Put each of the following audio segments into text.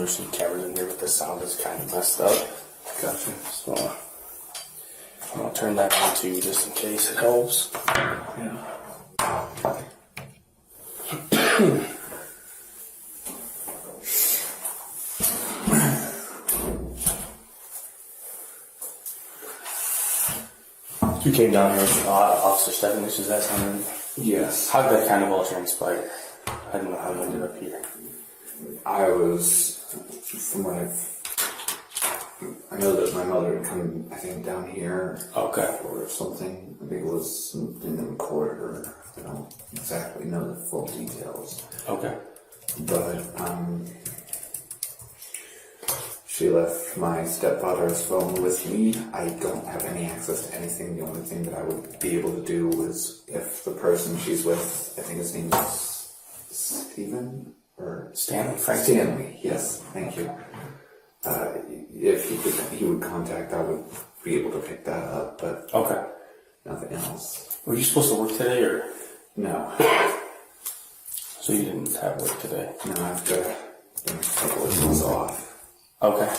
there's some cameras in here, but the sound is kind of messed up. Gotcha. So I'm going to turn that on too, just in case it helps. Yeah. You came down here with Officer Stephanie, does that sound right? Yes. How did that kind of all transpire? I don't know how you ended up here. I was, from what I know that my mother had come, I think, down here. Okay. Or something. I think it was something in the corridor. I don't exactly know the full details. Okay. But, she left my stepfather's phone with me. I don't have any access to anything. The only thing that I would be able to do was if the person she's with, I think his name is Stephen or Stanley? Frank Stanley, yes, thank you. If he would contact, I would be able to pick that up, but okay. Nothing else. Were you supposed to work today or? No. So you didn't have work today? No, I've got a couple of days off. Okay.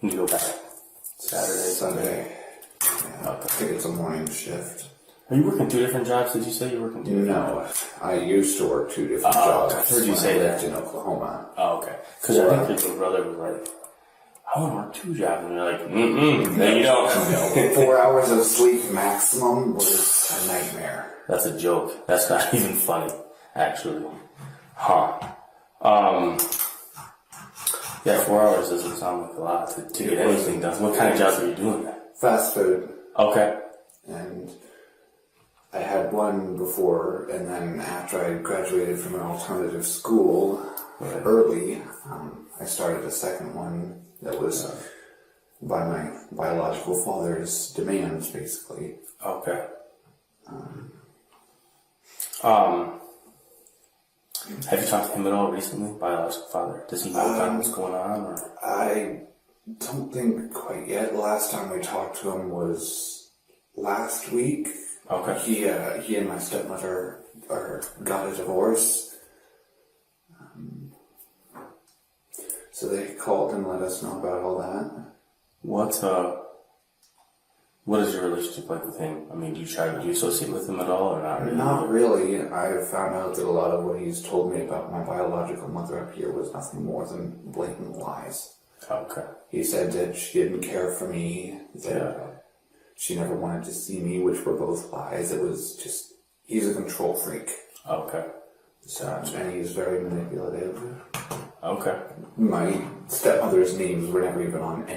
You go back Saturday, Sunday? Yeah, okay. I think it's a morning shift. Are you working 2 different jobs? Did you say you're working 2 different jobs? No, I used to work 2 different jobs. I heard you say that. In Oklahoma. Oh, okay. Because I think your brother was like, I want to work 2 jobs. And you're like, no, you don't. No. 4 hours of sleep maximum was a nightmare. That's a joke. That's not even funny, actually. Huh. Yeah, 4 hours doesn't sound like a lot to get anything done. What kind of jobs are you doing then? Fast food. Okay. And I had one before, and then after I graduated from an alternative school early, I started a second one that was by my biological father's demands, basically. Okay. Have you talked to him at all recently, biological father? Does he know about what's going on? Or? I don't think quite yet. The last time we talked to him was last week. Okay. He and my stepmother got a divorce. So they called and let us know about all that. What is your relationship like with him? I mean, do you associate with him at all or not really? Not really. I found out that a lot of what he's told me about my biological mother up here was nothing more than blatant lies. Okay. He said that she didn't care for me, that she never wanted to see me, which were both lies. It was just, he's a control freak. Okay. So, and he's very manipulative. Okay. My stepmother's names were never even on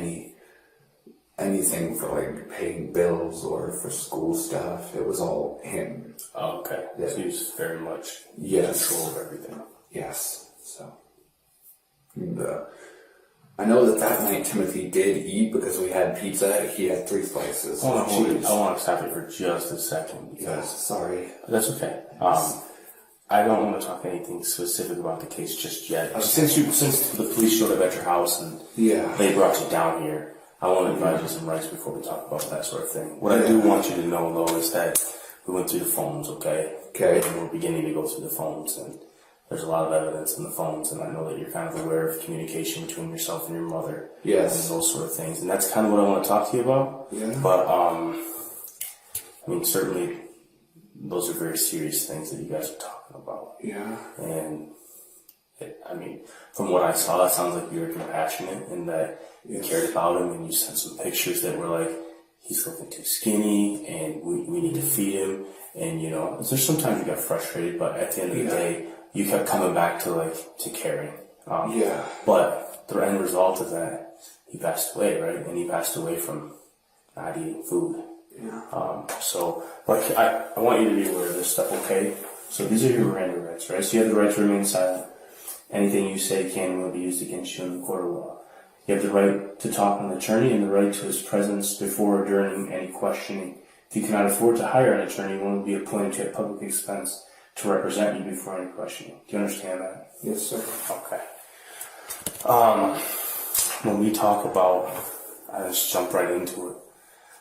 anything for like paying bills or for school stuff. It was all him. Okay. Yeah. So he was very much in control of everything. Yes. So, and, I know that night Timothy did eat because we had pizza. He had 3 slices. I want to stop you for just a second because sorry. That's okay. I don't want to talk anything specific about the case just yet. Okay. Since the police showed up at your house and they brought you down here, I want to advise you some rights before we talk about that sort of thing. What I do want you to know, though, is that we went through the phones, okay? Okay. And we're beginning to go through the phones, and there's a lot of evidence in the phones, and I know that you're kind of aware of communication between yourself and your mother. Yes. And those sort of things. And that's kind of what I want to talk to you about. Yeah. But, I mean, certainly those are very serious things that you guys are talking about. Yeah. And, from what I saw, it sounds like you were compassionate and that you cared about him, and you sent some pictures that were like, he's looking too skinny and we need to feed him. And, there's sometimes you got frustrated, but at the end of the day, you kept coming back to caring. But the end result of that, he passed away, right? And he passed away from not eating food. Yeah. I want you to be aware of this stuff, okay? So these are your Miranda rights, right? So you have the right to remain silent. Anything you say can and will be used against you in the court of law. You have the right to talk to an attorney and the right to his presence before or during any questioning. If you cannot afford to hire an attorney, one will be appointed to at public expense to represent you before any questioning. Do you understand that? Yes, sir. Okay. When we talk about, I just jump right into it.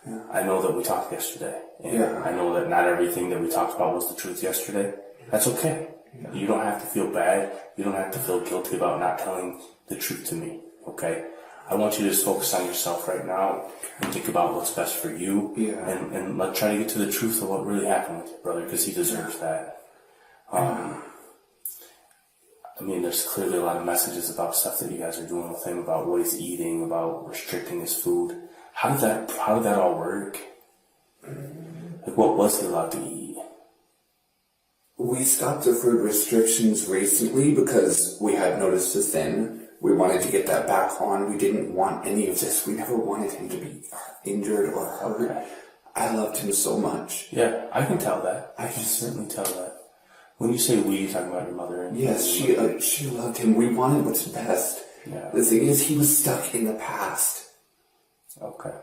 Yeah. I know that we talked yesterday. And I know that not everything that we talked about was the truth yesterday. That's okay. You don't have to feel bad. You don't have to feel guilty about not telling the truth to me, okay? I want you to just focus on yourself right now and think about what's best for you. Yeah. And let's try to get to the truth of what really happened with your brother, because he deserves that. I mean, there's clearly a lot of messages about stuff that you guys are doing with him, about what he's eating, about restricting his food. How did that all work? Like, what was he allowed to eat? We stopped the food restrictions recently because we had noticed his thin. We wanted to get that back on. We didn't want any of this. We never wanted him to be injured or hurt. Okay. I loved him so much. Yeah, I can tell that. I can certainly tell that. When you say we, you're talking about your mother. And yes, she loved him. We wanted what's best. Yeah. The thing is, he was stuck in the past. Okay.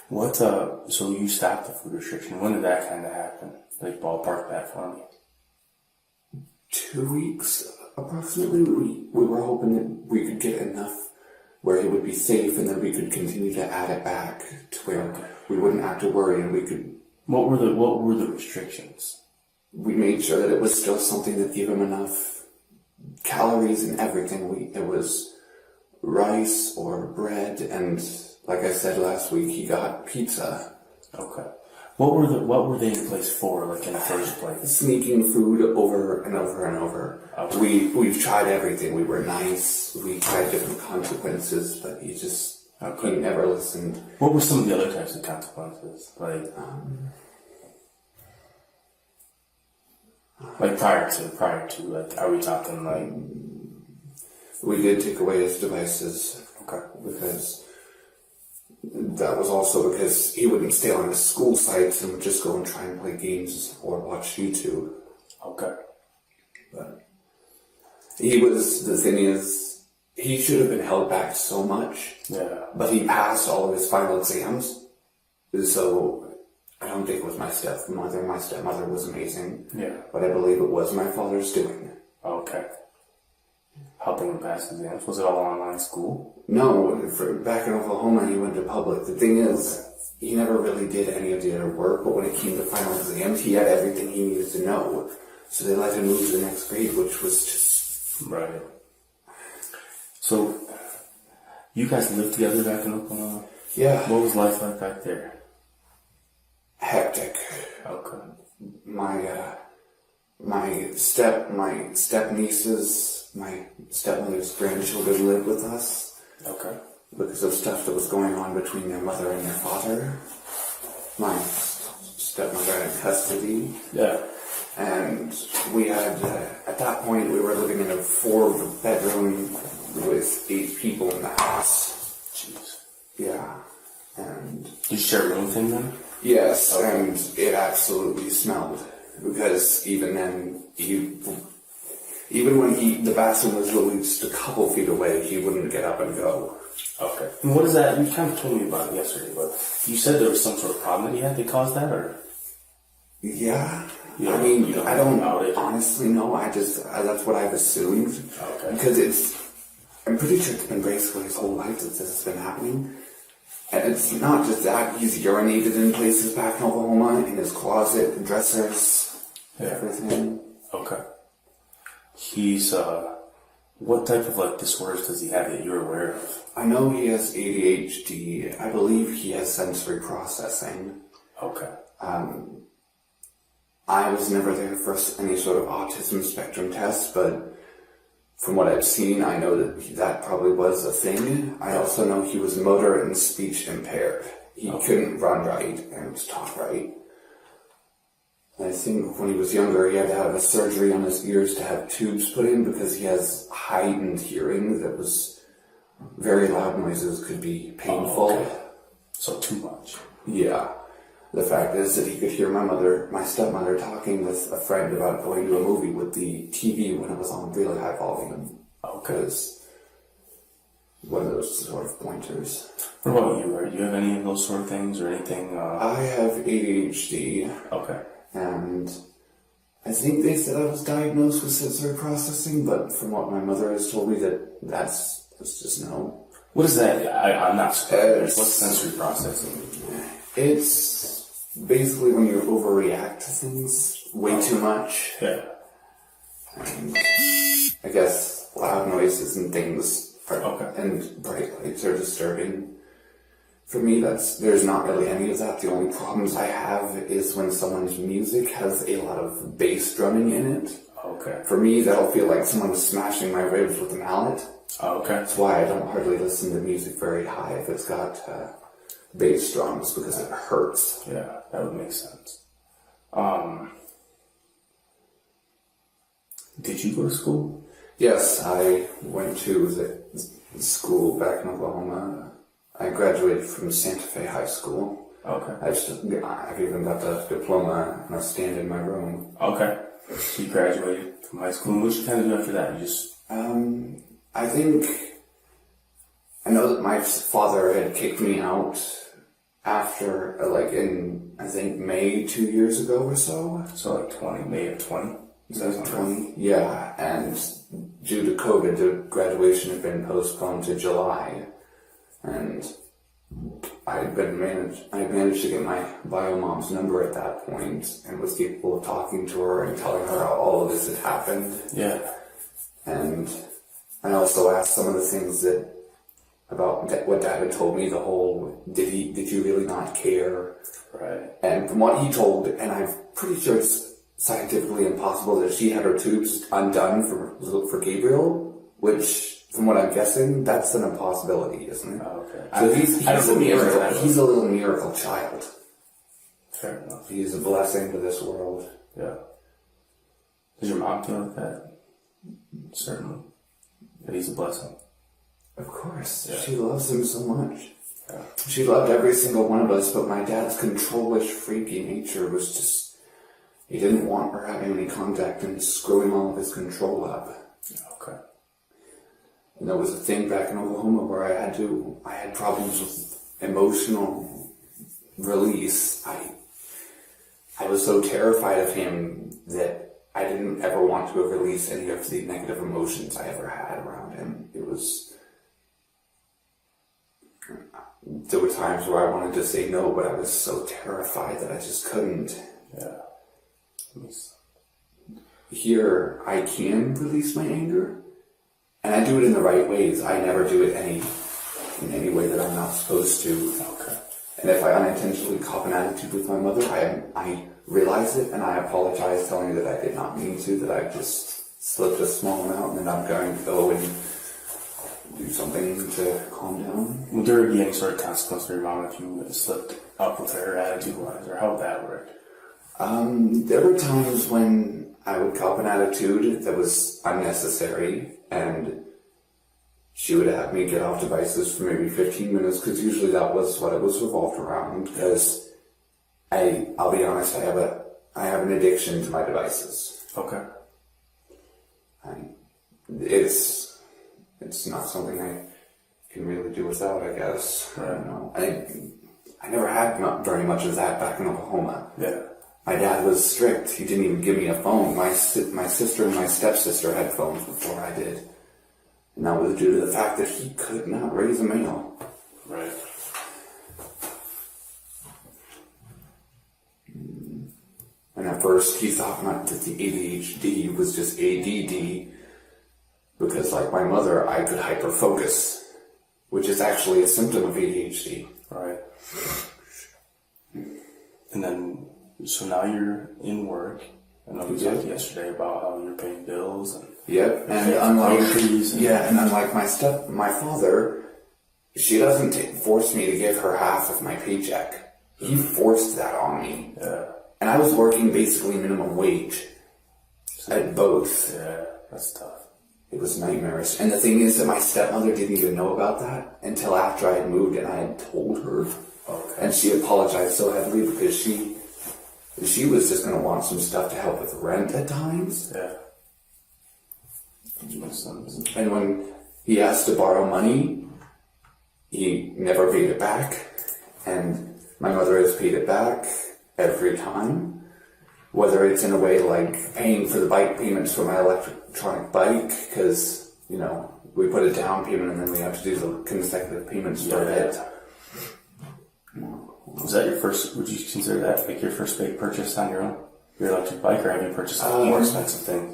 What, so you stopped the food restriction. When did that kind of happen? Like, ballpark that for me. 2 weeks, approximately. We were hoping that we could get enough where he would be safe, and then we could continue to add it back to where we wouldn't have to worry, and we could... What were the restrictions? We made sure that it was still something that gave him enough calories and everything. It was rice or bread, and like I said last week, he got pizza. Okay. What were they in place for, like, in the first place? Sneaking food over and over and over. Okay. We've tried everything. We were nice. We tried different consequences, but he just he never listened. What were some of the other types of consequences? Like prior to, like, are we talking like? We did take away his devices. Okay. Because that was also because he wouldn't stay on his school sites and would just go and try and play games or watch YouTube. Okay. But the thing is, he should have been held back so much. Yeah. But he passed all of his final exams. So I don't think it was my stepmother. My stepmother was amazing. Yeah. But I believe it was my father's doing. Okay. Helping him pass exams? Was it all online school? No, back in Oklahoma, he went to public. The thing is, he never really did any of the other work, but when it came to final exams, he had everything he needed to know. So they let him move to the next grade, which was just... Right. So, you guys lived together back in Oklahoma? Yeah. What was life like back there? Hectic. Okay. My step nieces, my stepmother's grandchildren lived with us. Okay. Because of stuff that was going on between their mother and their father. My stepmother had custody. Yeah. And we had, at that point, we were living in a 4-bedroom with 8 people in the house. Jeez. Yeah. And... Did you share a room with him then? Yes, okay. And it absolutely smelled. Because even then, even when the bathroom was released a couple feet away, he wouldn't get up and go. Okay. And what is that? You kind of told me about it yesterday, but you said there was some sort of problem that he had that caused that, or? Yeah. I mean, I don't honestly know. That's what I've assumed. Okay. Because I'm pretty sure it's been basically his whole life that this has been happening. And it's not just that. He's urinated in places back in Oklahoma, in his closet, dressers, everything. Okay. He's, what type of, like, disorders does he have that you're aware of? I know he has ADHD. I believe he has sensory processing. Okay. I was never there for any sort of autism spectrum test, but from what I've seen, I know that probably was a thing. I also know he was motor and speech impaired. He couldn't run right and talk right. I think when he was younger, he had to have a surgery on his ears to have tubes put in because he has heightened hearing that was very loud noises could be painful. Okay. So too much. Yeah. The fact is that he could hear my stepmother talking with a friend about going to a movie with the TV when it was on really high volume. Because one of those sort of pointers. What about you? Do you have any of those sort of things or anything? I have ADHD. Okay. And I think they said I was diagnosed with sensory processing, but from what my mother has told me, that's just no. What is that? I'm not surprised. What's sensory processing? It's basically when you overreact to things way too much. Yeah. And I guess loud noises and things and bright lights are disturbing. For me, there's not really any of that. The only problems I have is when someone's music has a lot of bass drumming in it. Okay. For me, that'll feel like someone was smashing my ribs with a mallet. Okay. That's why I don't hardly listen to music very high if it's got bass drums, because it hurts. Yeah, that would make sense. Did you go to school? Yes, I went to the school back in Oklahoma. I graduated from Santa Fe High School. Okay. I've even got the diploma and I stand in my room. Okay. So you graduated from high school. What did you kind of do after that? You just... I know that my father had kicked me out after, I think May 2 years ago or so. So like May of 20? Is that 20? Yeah, and due to COVID, the graduation had been postponed to July. And I managed to get my bio mom's number at that point and was capable of talking to her and telling her how all of this had happened. Yeah. And I also asked some of the things about what Dad had told me, the whole, did you really not care? Right. And from what he told, and I'm pretty sure it's scientifically impossible that she had her tubes undone for Gabriel, which, from what I'm guessing, that's an impossibility, isn't it? Oh, okay. So he's a miracle. He's a little miracle child. Fair enough. He's a blessing to this world. Yeah. Does your mom feel like that? Certainly. That he's a blessing. Of course. Yeah. She loves him so much. Yeah. She loved every single one of us, but my dad's controllish, freaky nature was just... He didn't want her having any contact and screwing all of his control up. Okay. And there was a thing back in Oklahoma where I had problems with emotional release. I was so terrified of him that I didn't ever want to release any of the negative emotions I ever had around him. There were times where I wanted to say no, but I was so terrified that I just couldn't. Yeah. Here, I can release my anger, and I do it in the right ways. I never do it in any way that I'm not supposed to. Okay. And if I unintentionally cop an attitude with my mother, I realize it, and I apologize, telling her that I did not mean to, that I just slipped a small amount, and then I'm going to go and do something to calm down. Would there be any sort of consequence for your mom if you slipped up with her attitude-wise, or how would that work? There were times when I would cop an attitude that was unnecessary, and she would have me get off devices for maybe 15 minutes, because usually that was what it was revolved around, because I'll be honest, I have an addiction to my devices. Okay. It's not something I can really do without, I guess. Right. I don't know. I never had very much of that back in Oklahoma. Yeah. My dad was strict. He didn't even give me a phone. My sister and my stepsister had phones before I did. And that was due to the fact that he could not raise a male. Right. And at first he thought that the ADHD was just ADD, because like my mother, I could hyperfocus, which is actually a symptom of ADHD. Right. And then, so now you're in work. I know we talked yesterday about how you're paying bills and... Yep, and unlike my father, she doesn't force me to give her half of my paycheck. He forced that on me. Yeah. And I was working basically minimum wage at both. Yeah, that's tough. It was nightmarish. And the thing is that my stepmother didn't even know about that until after I had moved and I had told her. Okay. And she apologized so heavily because she was just going to want some stuff to help with rent at times. Yeah. And when he asked to borrow money, he never paid it back. And my mother has paid it back every time. Whether it's in a way like paying for the bike payments for my electronic bike, because, you know, we put a down payment and then we have to do the consecutive payments for it. Was that your first, would you consider that like your first big purchase on your own? Your electric bike, or have you purchased more expensive things?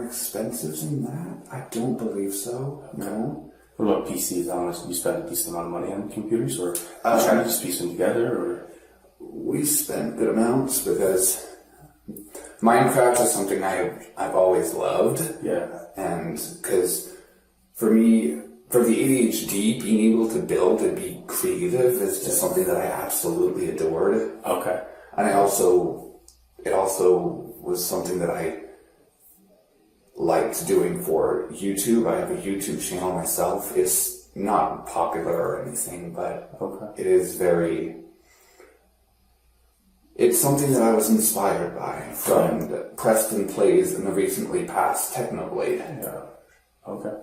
more expensive than that? I don't believe so. No. What about PCs? How much you spend a decent amount of money on computers, or you trying to just piece them together, or? We spent good amounts because Minecraft is something I've always loved. Yeah. And because for me, for the ADHD, being able to build and be creative is just something that I absolutely adored. Okay. And it also was something that I liked doing for YouTube. I have a YouTube channel myself. It's not popular or anything, but it is it's something that I was inspired by from Preston Plays and the recently passed Technoblade. Yeah. Okay.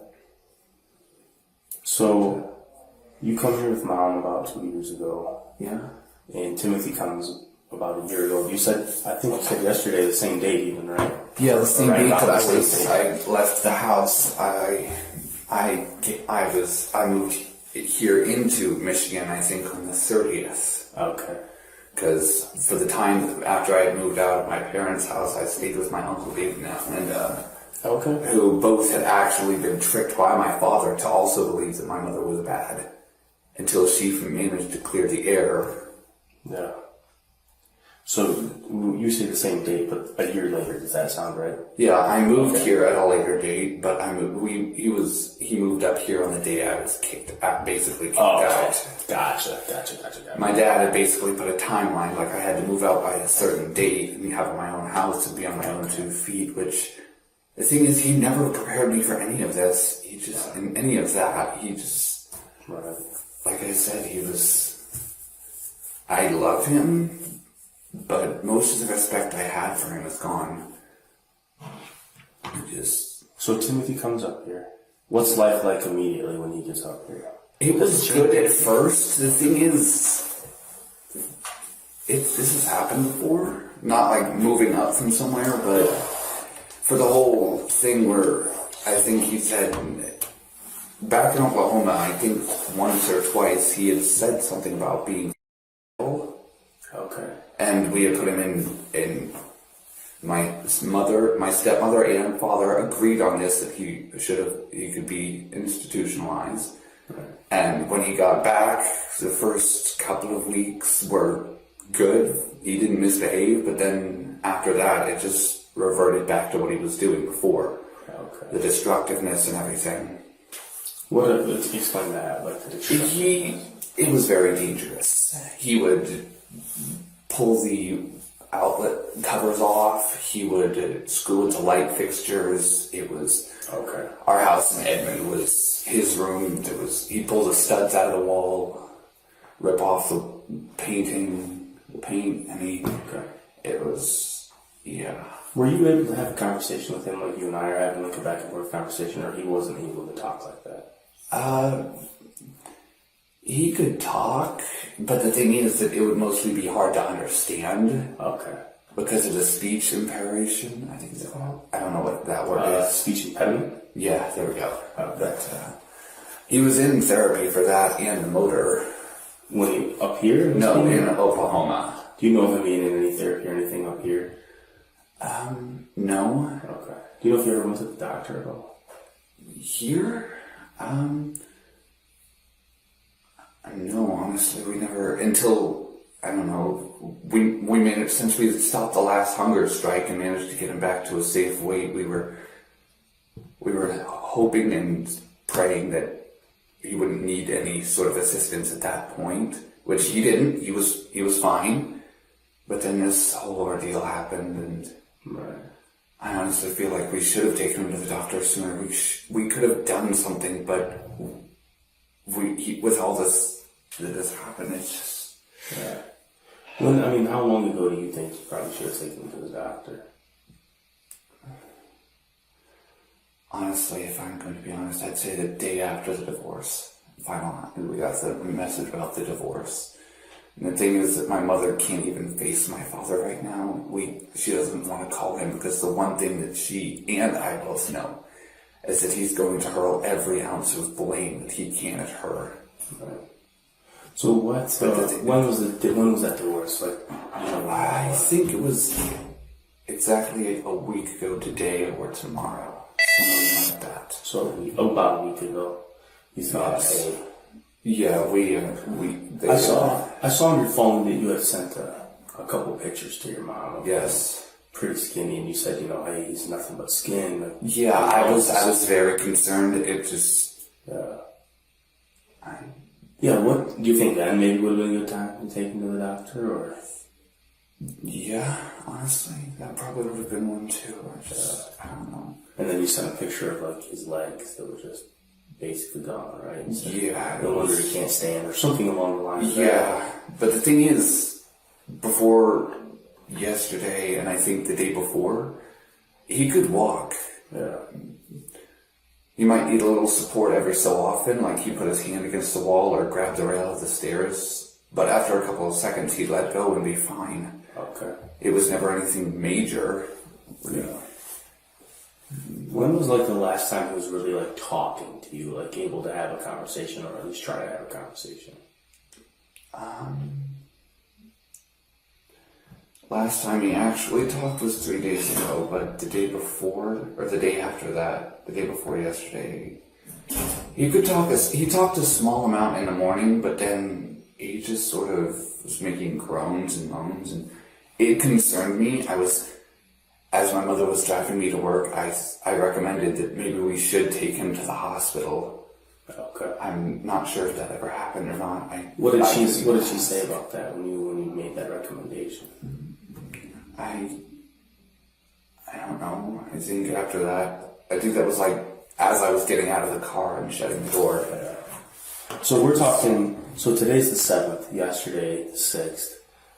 So, you come here with Mom about 2 years ago. Yeah. And Timothy comes about a year ago. I think you said yesterday the same date even, right? Yeah, the same date that I I left the house. I moved here into Michigan, I think, on the 30th. Okay. Because for the time after I had moved out of my parents' house, I stayed with my Uncle Dave and who both had actually been tricked by my father to also believe that my mother was bad, until she managed to clear the air. Yeah. So you say the same date, but a year later. Does that sound right? Yeah, I moved here at a later date, but he moved up here on the day I was basically kicked out. Gotcha. My dad had basically put a timeline, like I had to move out by a certain date and have my own house and be on my own 2 feet, which the thing is, he never prepared me for any of this. Right. Like I said, I love him, but most of the respect I had for him is gone. So Timothy comes up here. What's life like immediately when he gets up here? It was good at first. The thing is, this has happened before. Not like moving up from somewhere, but for the whole thing where I think he said, back in Oklahoma, I think once or twice, he had said something about being ill. Okay. And we had put him in my stepmother and father agreed on this, that he could be institutionalized. Right. And when he got back, the first couple of weeks were good. He didn't misbehave, but then after that, it just reverted back to what he was doing before. Okay. The destructiveness and everything. Explain that, like the destructiveness. It was very dangerous. He would pull the outlet covers off. He would screw into light fixtures. It was our house in Edmond was his room. He'd pull the studs out of the wall, rip off the paint, and it was, yeah. Were you able to have a conversation with him like you and I are having, like a back and forth conversation, or he wasn't able to talk like that? He could talk, but the thing is that it would mostly be hard to understand. Okay. Because of the speech impairment, I think it's called. I don't know what that word is. Speech impediment? Yeah, there we go. But he was in therapy for that and the motor. When he up here? No, in Oklahoma. Do you know if he in any therapy or anything up here? No. Okay. Do you know if you ever went to the doctor at all? Here? No, honestly, we never, until, I don't know, we managed, since we stopped the last hunger strike and managed to get him back to a safe weight, we were hoping and praying that he wouldn't need any sort of assistance at that point, which he didn't. He was fine. But then this whole ordeal happened, and I honestly feel like we should have taken him to the doctor sooner. We could have done something, but with all this that has happened, it's just... Yeah. How long ago do you think you probably should have taken him to the doctor? Honestly, if I'm going to be honest, I'd say the day after the divorce. We got the message about the divorce. And the thing is that my mother can't even face my father right now. She doesn't want to call him because the one thing that she and I both know is that he's going to hurl every ounce of blame that he can at her. Right. So when was that divorce? I think it was exactly a week ago today or tomorrow. Something like that. So about a week ago, you thought, hey. Yeah, I saw on your phone that you had sent a couple pictures to your mom. Yes. Pretty skinny, and you said, hey, he's nothing but skin. Yeah, I was very concerned. It just... Yeah, what do you think then maybe would have been a good time to take him to the doctor, or? Yeah, honestly, that probably would have been one too. I don't know. And then you sent a picture of like his legs that were just basically gone, right? So yeah. No wonder he can't stand, or something along the lines. Yeah, but the thing is, before yesterday, and I think the day before, he could walk. Yeah. He might need a little support every so often, like he put his hand against the wall or grab the rail of the stairs. But after a couple of seconds, he'd let go and be fine. Okay. It was never anything major. Yeah. When was like the last time he was really like talking to you, like able to have a conversation, or at least try to have a conversation? Last time he actually talked was 3 days ago, but the day before, or the day after that, the day before yesterday, he could talk. He talked a small amount in the morning, but then he just sort of was making groans and moans, and it concerned me. As my mother was driving me to work, I recommended that maybe we should take him to the hospital. Okay. I'm not sure if that ever happened or not. What did she say about that when you made that recommendation? I don't know. I think after that, I think that was like as I was getting out of the car and shutting the door. So we're talking. So today's the 7th. Yesterday, the 6th.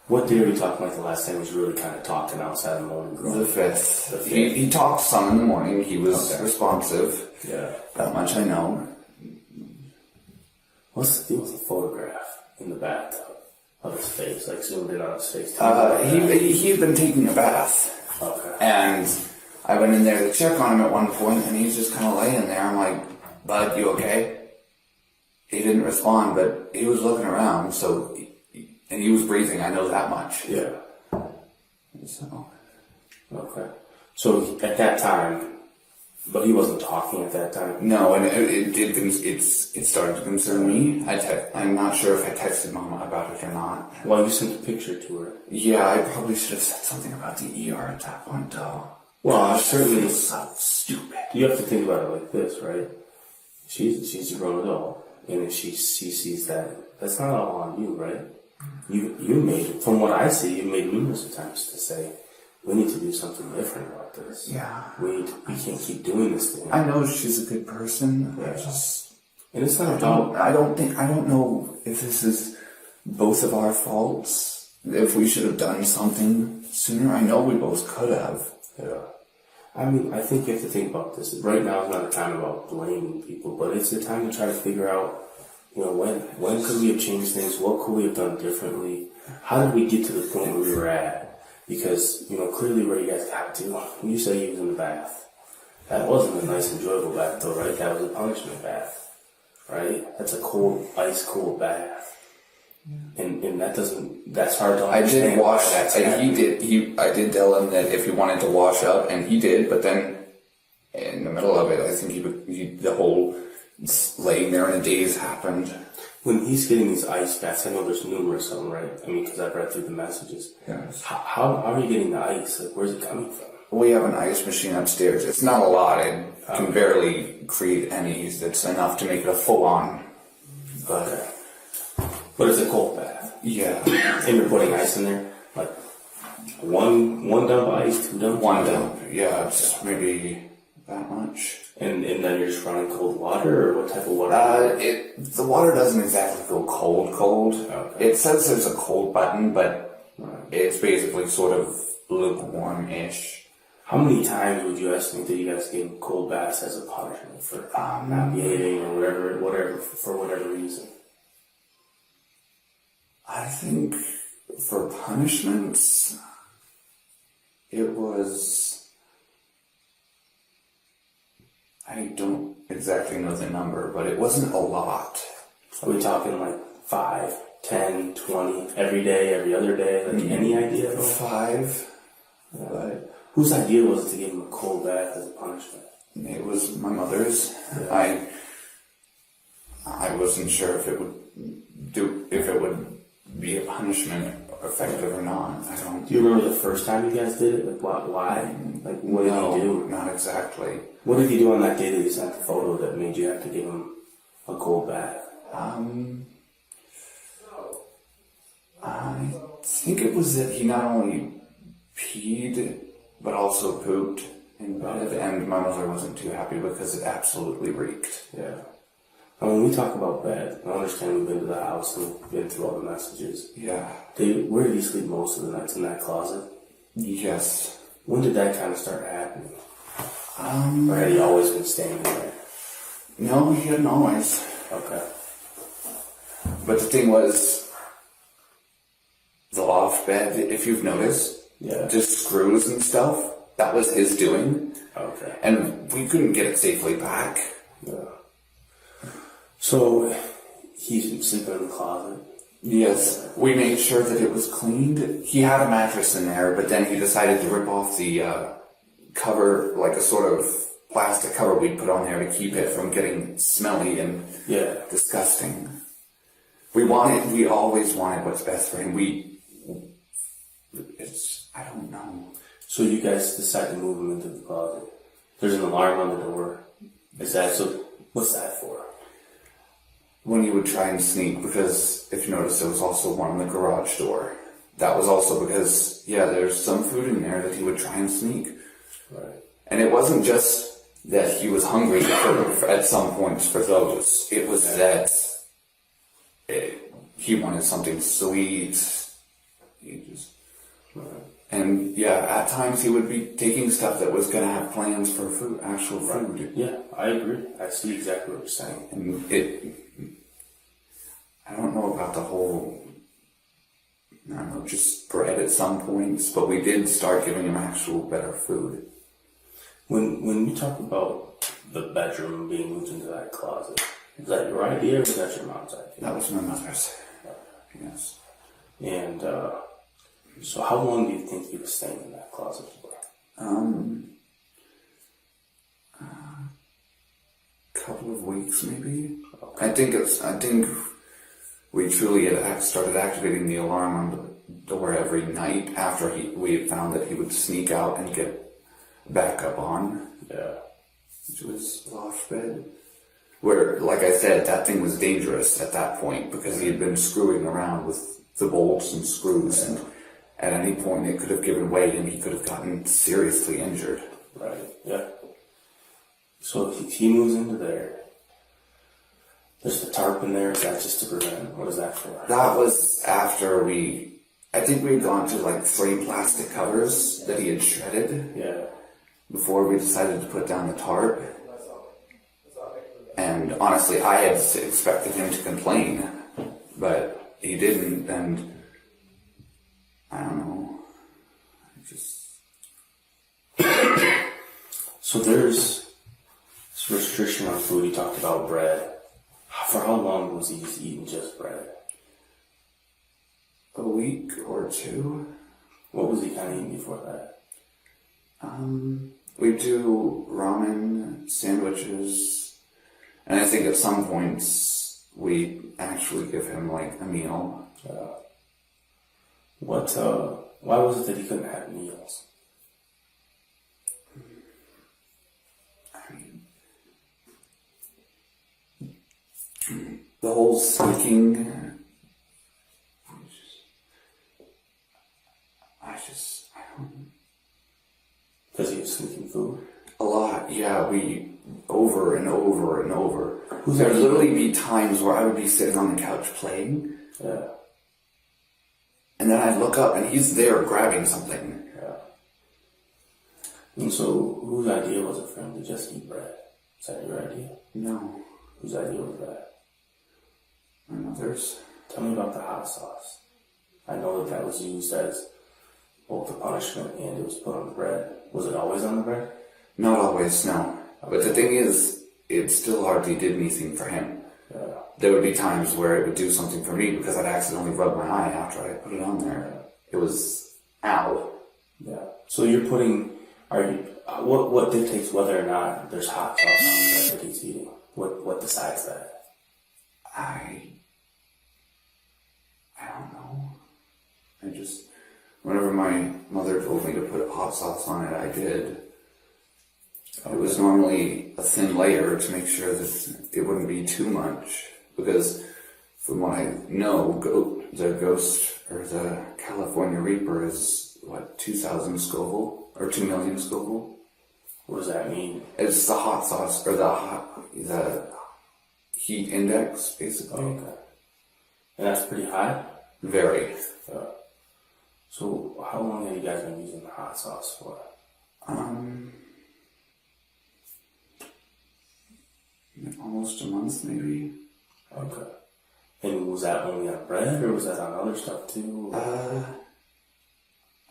What day are we talking like the last time he was really kind of talking outside of the morning grown? The 5th. He talked some in the morning. He was responsive. Yeah. That much I know. What's the deal with the photograph in the bathtub of his face? Like zoomed in on his face? He'd been taking a bath. Okay. And I went in there to check on him at one point, and he's just kind of laying there. I'm like, "Bud, you okay?" He didn't respond, but he was looking around, and he was breathing. I know that much. Yeah. So. Okay. So at that time, but he wasn't talking at that time? No, and it started to concern me. I'm not sure if I texted Mama about it or not. Well, you sent a picture to her. Yeah, I probably should have said something about the ER at that point, though. Well, certainly. It's so stupid. You have to think about it like this, right? She's a grown adult, and if she sees that, that's not all on you, right? You made, from what I see, you made numerous attempts to say, we need to do something different about this. Yeah. We can't keep doing this thing. I know she's a good person. Yeah. And it's not about... I don't know if this is both of our faults. If we should have done something sooner. I know we both could have. Yeah. I mean, I think you have to think about this. Right now is not a time about blaming people, but it's a time to try to figure out, when could we have changed things? What could we have done differently? How did we get to the point where we were at? Because, clearly where you guys got to, you say he was in the bath. That wasn't a nice, enjoyable bath, though, right? That was a punishment bath, right? That's a cold, ice-cold bath. Yeah. And that's hard to understand. I did wash, I did tell him that if he wanted to wash up, and he did, but then in the middle of it, I think the whole laying there in a daze happened. When he's getting these ice baths, I know there's numerous of them, right? I mean, because I've read through the messages. Yes. How are you getting the ice? Like, where's it coming from? We have an ice machine upstairs. It's not a lot. It can barely create any. It's enough to make it a full-on. Okay. But it's a cold bath. Yeah. And you're putting ice in there? Like, one dump of ice, 2 dumps? One dump. Yeah, it's maybe that much. And then you're just running cold water, or what type of water? The water doesn't exactly go cold. Okay. It says there's a cold button, but it's basically sort of lukewarm-ish. How many times would you estimate that you guys gave cold baths as a punishment for not behaving or whatever, for whatever reason? I think for punishments, it was... I don't exactly know the number, but it wasn't a lot. Are we talking like 5, 10, 20, every day, every other day? Like any idea? 5. Right. Whose idea was it to give him a cold bath as a punishment? It was my mother's. Yeah. I wasn't sure if it would be a punishment effective or not. I don't. Do you remember the first time you guys did it? Like why? Like what did he do? Not exactly. What did he do on that day that you sent the photo that made you have to give him a cold bath? I think it was that he not only peed but also pooped in bed, and my mother wasn't too happy because it absolutely reeked. Yeah. When we talk about bed, I understand we've been to the house and we've been through all the messages. Yeah. Where did you sleep most of the nights? In that closet? Yes. When did that kind of start happening? Or had he always been staying there? No, he hadn't always. Okay. But the thing was, the loft bed, if you've noticed, just screws and stuff, that was his doing. Okay. And we couldn't get it safely back. Yeah. So, he's sleeping in the closet? Yes. We made sure that it was cleaned. He had a mattress in there, but then he decided to rip off the cover, like a sort of plastic cover we'd put on there to keep it from getting smelly and disgusting. We always wanted what's best for him. I don't know. So you guys decide to move him into the closet. There's an alarm on the door. What's that for? When he would try and sneak, because if you notice, there was also one on the garage door. That was also because, there's some food in there that he would try and sneak. Right. And it wasn't just that he was hungry at some points for those. It was that he wanted something sweet. And at times he would be taking stuff that was going to have plans for actual food. Right. Yeah, I agree. I see exactly what you're saying. And I don't know about the whole, just bread at some points, but we did start giving him actual better food. When you talk about the bedroom being moved into that closet, is that your idea or was that your mom's idea? That was my mother's. Yes. And so how long do you think he was staying in that closet for? Couple of weeks maybe. Okay. I think we truly had started activating the alarm on the door every night after we had found that he would sneak out and get back up on. Yeah. Which was loft bed. Where, like I said, that thing was dangerous at that point because he had been screwing around with the bolts and screws, and at any point it could have given way and he could have gotten seriously injured. Right, yeah. So if he moves into there, there's the tarp in there. Is that just to prevent? What is that for? That was after I think we had gone to like 3 plastic covers that he had shredded. Yeah. Before we decided to put down the tarp. And honestly, I had expected him to complain, but he didn't, and I don't know. So there's this restriction on food. You talked about bread. For how long was he eating just bread? A week or 2. What was he kind of eating before that? We do ramen, sandwiches, and I think at some points we actually give him like a meal. Why was it that he couldn't have meals? The whole sneaking, I don't. Because he was sneaking food? A lot, yeah. We, over and over and over. There'd literally be times where I would be sitting on the couch playing. Yeah. And then I'd look up and he's there grabbing something. Yeah. And so, whose idea was it for him to just eat bread? Is that your idea? No. Whose idea was that? My mother's. Tell me about the hot sauce. I know that was used as both the punishment and it was put on the bread. Was it always on the bread? Not always, no. Okay. But the thing is, it still hardly did anything for him. Yeah. There would be times where it would do something for me because I'd accidentally rub my eye after I put it on there. It was, ow. Yeah. So you're putting Are you? What dictates whether or not there's hot sauce on the bread that he's eating? What decides that? I don't know. I just, whenever my mother told me to put hot sauce on it, I did. It was normally a thin layer to make sure that it wouldn't be too much, because from what I know, the Ghost or the California Reaper is 2,000 Scoville or 2 million Scoville. What does that mean? It's the hot sauce or the heat index, basically. Okay. And that's pretty high? Very. So how long have you guys been using the hot sauce for? Almost a month, maybe. Okay. And was that only on bread, or was that on other stuff too?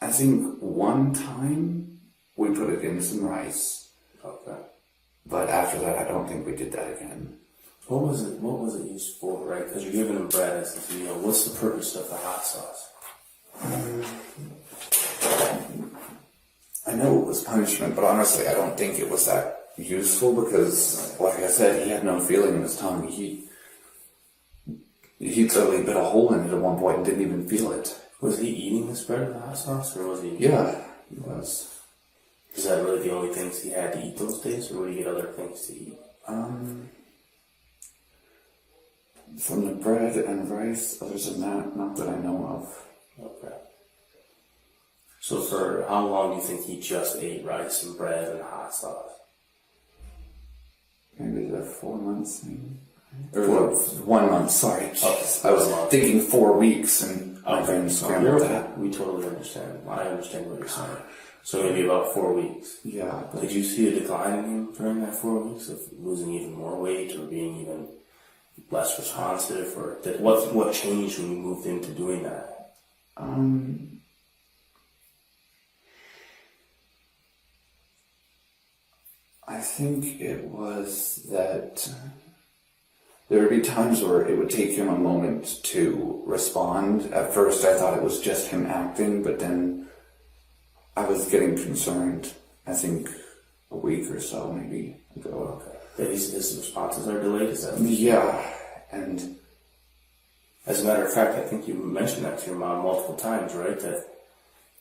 I think one time we put it in some rice. Okay. But after that, I don't think we did that again. What was it used for, right? Because you're giving them bread as this meal. What's the purpose of the hot sauce? I know it was punishment, but honestly, I don't think it was that useful because, like I said, he had no feeling in his tongue. He literally bit a hole in it at one point and didn't even feel it. Was he eating this bread with the hot sauce, or was he? Yeah, he was. Is that really the only things he had to eat those days, or would he get other things to eat? From the bread and rice, other than that, not that I know of. Okay. So for how long do you think he just ate rice and bread and hot sauce? Maybe 4 months, maybe. Or 1 month, sorry. Oh, I was thinking 4 weeks, and my brain scrambled that. We totally understand. I understand what you're saying. So maybe about 4 weeks. Yeah. But did you see a decline in him during that 4 weeks of losing even more weight or being even less responsive? Or what changed when you moved into doing that? I think it was that there would be times where it would take him a moment to respond. At first I thought it was just him acting, but then I was getting concerned, I think a week or so maybe ago. Okay. That his responses are delayed, is that? Yeah, and as a matter of fact, I think you mentioned that to your mom multiple times, right?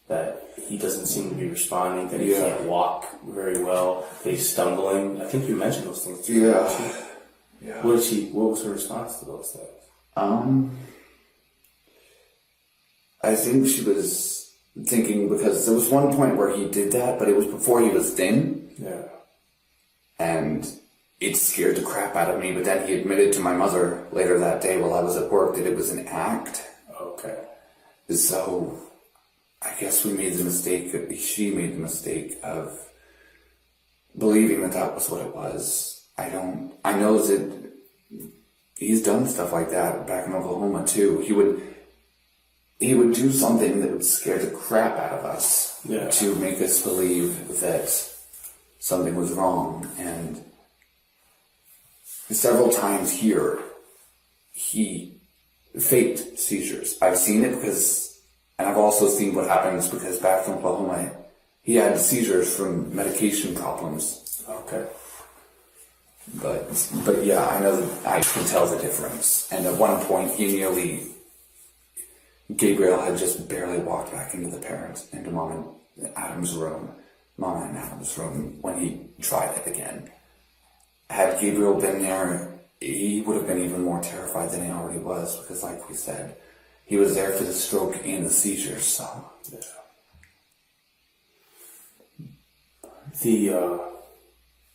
That he doesn't seem to be responding, that he can't walk very well, that he's stumbling. I think you mentioned those things to her. Yeah. What was her response to those things? I think she was thinking, because there was one point where he did that, but it was before he was thin. Yeah. And it scared the crap out of me, but then he admitted to my mother later that day while I was at work that it was an act. Okay. So I guess she made the mistake of believing that was what it was. I know that he's done stuff like that back in Oklahoma too. He would do something that would scare the crap out of us to make us believe that something was wrong. And several times here, he faked seizures. I've seen it and I've also seen what happens because back in Oklahoma, he had seizures from medication problems. Okay. But yeah, I know that I can tell the difference. And at one point, Gabriel had just barely walked back into Mama and Adam's room when he tried it again. Had Gabriel been there, he would have been even more terrified than he already was, because like we said, he was there for the stroke and the seizures, so. Yeah.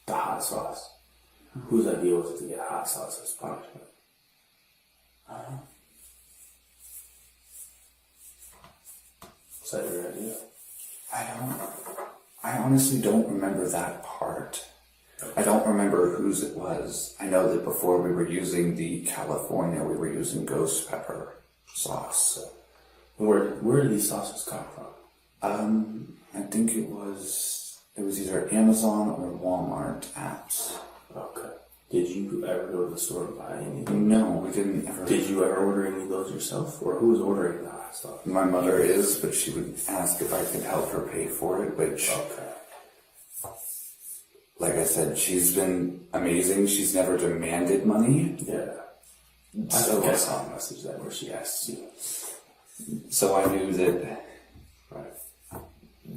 The hot sauce. Whose idea was it to get hot sauce as punishment? Was that your idea? I honestly don't remember that part. I don't remember whose it was. I know that before we were using the California, we were using ghost pepper sauce. Where did these sauces come from? I think it was either Amazon or Walmart apps. Okay. Did you ever go to the store and buy anything? No, we didn't ever. Did you ever order any of those yourself? Or who was ordering the hot stuff? My mother is, but she would ask if I could help her pay for it, which... Okay. like I said, she's been amazing. She's never demanded money. Yeah. I think I saw a message that where she asks you. So I knew that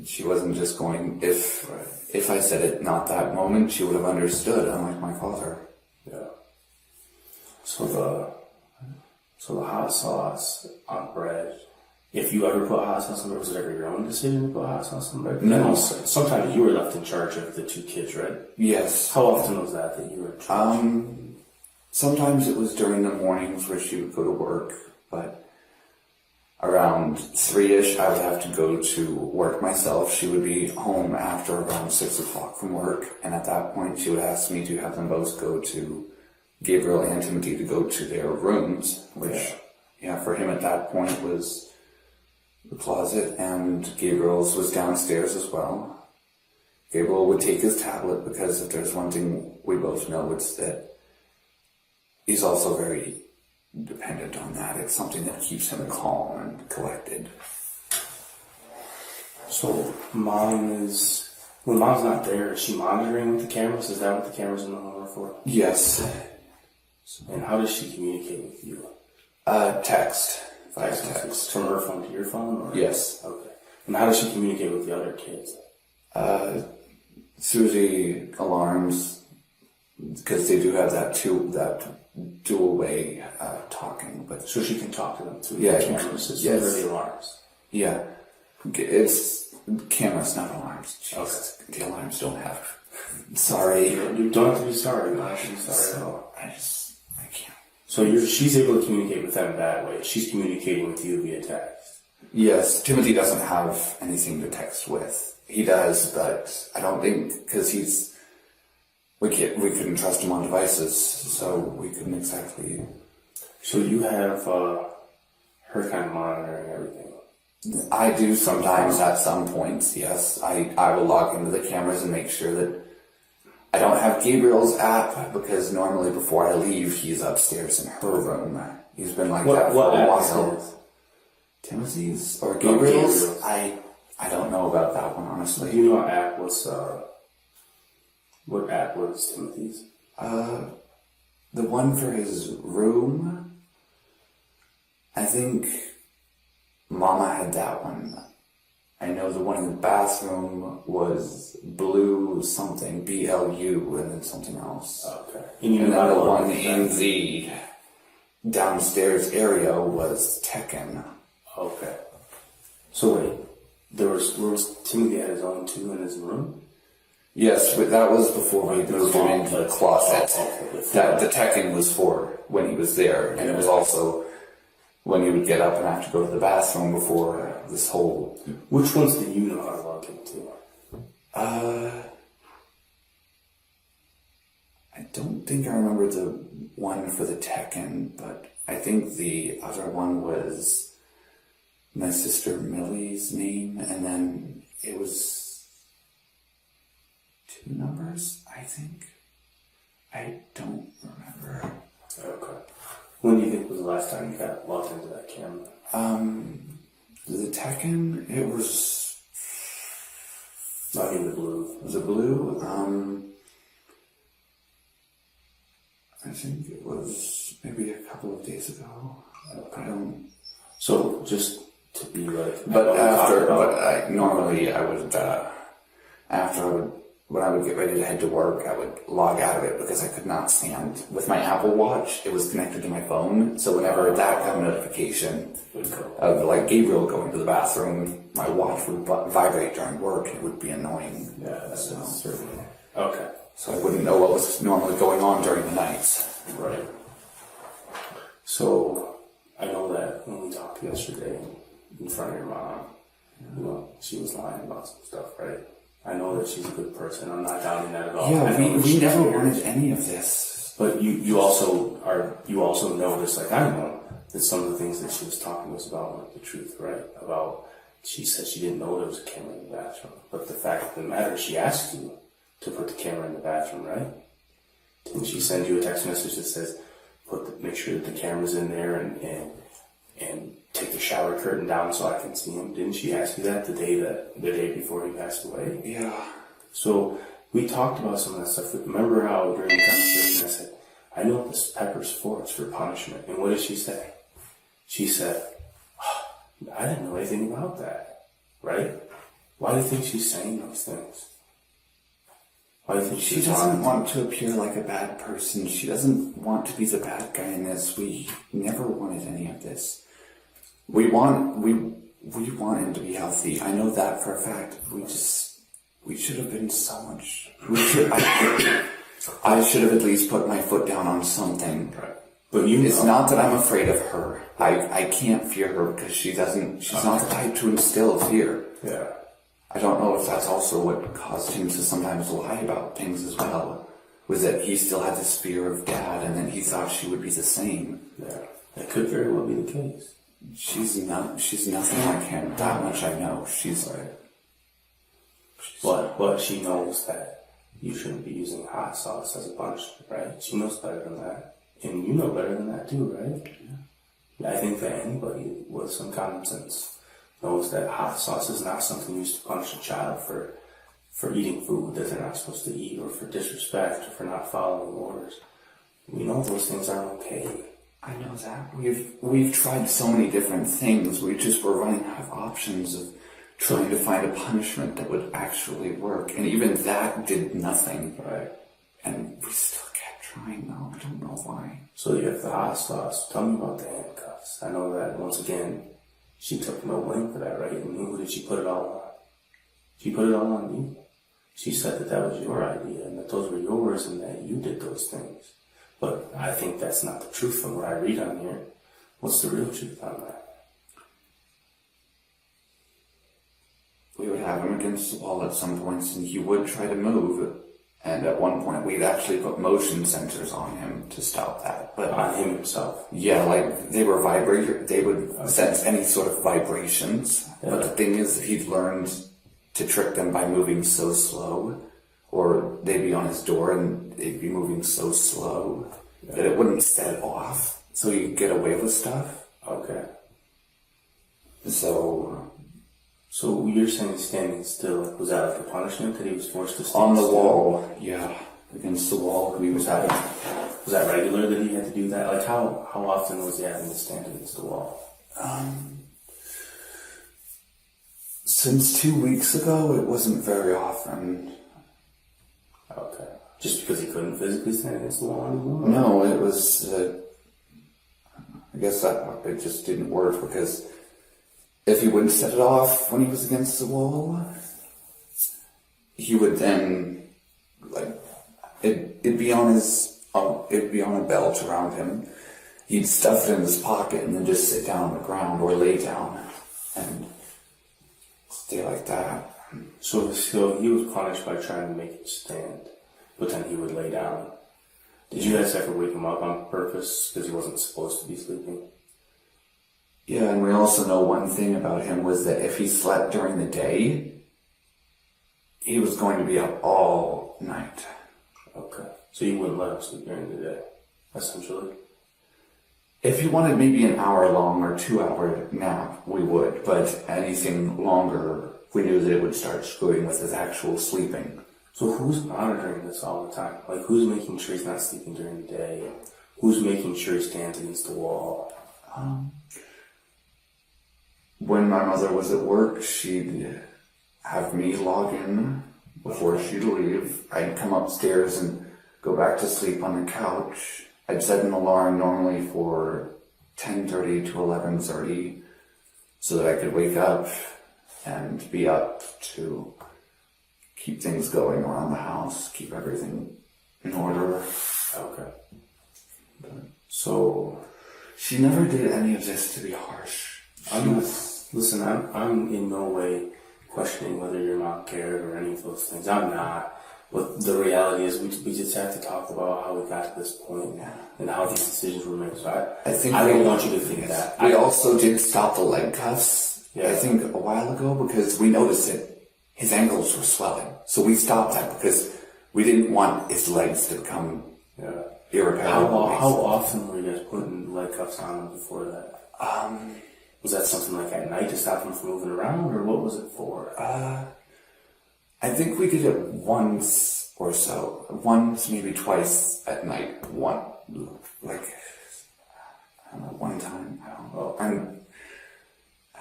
she wasn't just going, if I said it not that moment, she would have understood, unlike my father. Yeah. So the hot sauce on bread, if you ever put hot sauce on bread, was it ever your own decision to put hot sauce on bread? No. Sometimes you were left in charge of the 2 kids, right? Yes. How often was that you were in charge? Sometimes it was during the mornings where she would go to work, but around 3-ish, I would have to go to work myself. She would be home after around 6 o'clock from work, and at that point, she would ask me to have them both go to Gabriel and Timothy to go to their rooms, which, for him at that point was the closet, and Gabriel's was downstairs as well. Gabriel would take his tablet because if there's one thing we both know, it's that he's also very dependent on that. It's something that keeps him calm and collected. So when mom's not there, is she monitoring with the cameras? Is that what the cameras in the home are for? Yes. And how does she communicate with you? Text. Text. From her phone to your phone? Or? Yes. Okay. And how does she communicate with the other kids? Through the alarms, because they do have that dual way talking. But so she can talk to them through the cameras. It's through the alarms. Yeah. It's cameras, not alarms. Jeez. Okay. The alarms don't have. Sorry. You don't have to be sorry. You don't have to be sorry at all. I can't. So she's able to communicate with them that way. She's communicating with you via text. Yes. Timothy doesn't have anything to text with. He does, but I don't think, because we couldn't trust him on devices, so we couldn't exactly. So you have her kind of monitoring everything. I do sometimes at some points, yes. I will log into the cameras and make sure that I don't have Gabriel's app, because normally before I leave, he's upstairs in her room. He's been like that for a while. Timothy's or Gabriel's? I don't know about that one, honestly. Do you know what app was Timothy's? The one for his room, I think Mama had that one. I know the one in the bathroom was Blue something, BLU, and then something else. Okay. And then the one in the downstairs area was Tekken. Okay. So wait, there was Timothy had his own too in his room? Yes, but that was before we moved him into the closet. The Tekken was for when he was there, and it was also when he would get up and have to go to the bathroom before this whole... Which ones do you know how to log into? I don't think I remember the one for the Tekken, but I think the other one was my sister Millie's name, and then it was 2 numbers, I think. I don't remember. Okay. When do you think was the last time you got logged into that camera? The Tekken, it was... Not in the Blue. Was it Blue? I think it was maybe a couple of days ago. Okay. I don't... So, just to be like... Normally I would, when I would get ready to head to work, I would log out of it because I could not stand. With my Apple Watch, it was connected to my phone, so whenever that got a notification of like Gabriel going to the bathroom, my watch would vibrate during work. It would be annoying. Yeah, that's certainly. Okay. So I wouldn't know what was normally going on during the nights. Right. So, I know that when we talked yesterday in front of your mom, she was lying about some stuff, right? I know that she's a good person. I'm not doubting that at all. Yeah, we never wanted any of this. But you also noticed, like I know, that some of the things that she was talking was about weren't the truth, right? About, she said she didn't know there was a camera in the bathroom. But the fact of the matter, she asked you to put the camera in the bathroom, right? Didn't she send you a text message that says, make sure that the camera's in there and take the shower curtain down so I can see him? Didn't she ask you that the day before he passed away? Yeah. So we talked about some of that stuff. Remember how during the conversation I said, I know what this pepper's for, it's for punishment. And what did she say? She said, oh, I didn't know anything about that, right? Why do you think she's saying those things? Why do you think she doesn't want to appear like a bad person. She doesn't want to be the bad guy in this. We never wanted any of this. We want him to be healthy. I know that for a fact. We should have been so much. I should have at least put my foot down on something. Right. But it's not that I'm afraid of her. I can't fear her because she's not the type to instill fear. Yeah. I don't know if that's also what caused him to sometimes lie about things as well. Was that he still had this fear of Dad, and then he thought she would be the same. Yeah. That could very well be the case. She's nothing like him. That much I know. She's right. But she knows that you shouldn't be using hot sauce as a punishment, right? She knows better than that. And you know better than that too, right? Yeah. I think that anybody with some common sense knows that hot sauce is not something used to punish a child for eating food that they're not supposed to eat, or for disrespect, or for not following orders. We know those things aren't okay. I know that. We've tried so many different things. We just were running out of options of trying to find a punishment that would actually work. And even that did nothing. Right. And we still kept trying though. I don't know why. So you have the hot sauce. Tell me about the handcuffs. I know that once again, she took no blame for that, right? And who did she put it all on? She put it all on you. She said that was your idea and that those were yours and that you did those things. But I think that's not the truth from what I read on here. What's the real truth on that? We would have him against the wall at some points and he would try to move. And at one point we'd actually put motion sensors on him to stop that. But on him himself? Yeah, like they were they would sense any sort of vibrations. Yeah. But the thing is that he'd learned to trick them by moving so slow. Or they'd be on his door and they'd be moving so slow that it wouldn't set off. So you'd get away with stuff. Okay. So you're saying standing still, was that like a punishment that he was forced to stand on the still? wall? Yeah, against the wall. Was that regular that he had to do that? Like how often was he having to stand against the wall? Since 2 weeks ago, it wasn't very often. Okay. Just because he couldn't physically stand against the wall anymore? No, it was, I guess that it just didn't work because if he wouldn't set it off when he was against the wall, he would then, like, it'd be on a belt around him. He'd stuff it in his pocket and then just sit down on the ground or lay down and stay like that. So he was punished by trying to make it stand, but then he would lay down. Did you guys ever wake him up on purpose because he wasn't supposed to be sleeping? Yeah, and we also know one thing about him was that if he slept during the day, he was going to be up all night. Okay. So you wouldn't let him sleep during the day, essentially? If he wanted maybe an hour long or 2 hour nap, we would. But anything longer, we knew that it would start screwing with his actual sleeping. So who's monitoring this all the time? Like, who's making sure he's not sleeping during the day? Who's making sure he stands against the wall? When my mother was at work, she'd have me log in before she'd leave. I'd come upstairs and go back to sleep on the couch. I'd set an alarm normally for 10:30 to 11:30 so that I could wake up and be up to keep things going around the house, keep everything in order. Okay. So she never did any of this to be harsh. Listen, I'm in no way questioning whether your mom cared or any of those things. I'm not. But the reality is we just have to talk about how we got to this point and how these decisions were made. So I don't want you to think that. We also did stop the leg cuffs, yeah. I think a while ago, because we noticed that his ankles were swelling. So we stopped that because we didn't want his legs to become irreparable. How often were you guys putting leg cuffs on him before that? Was that something like at night to stop him from moving around, or what was it for? I think we did it once or so. Once, maybe twice at night. One time. I don't know. I'm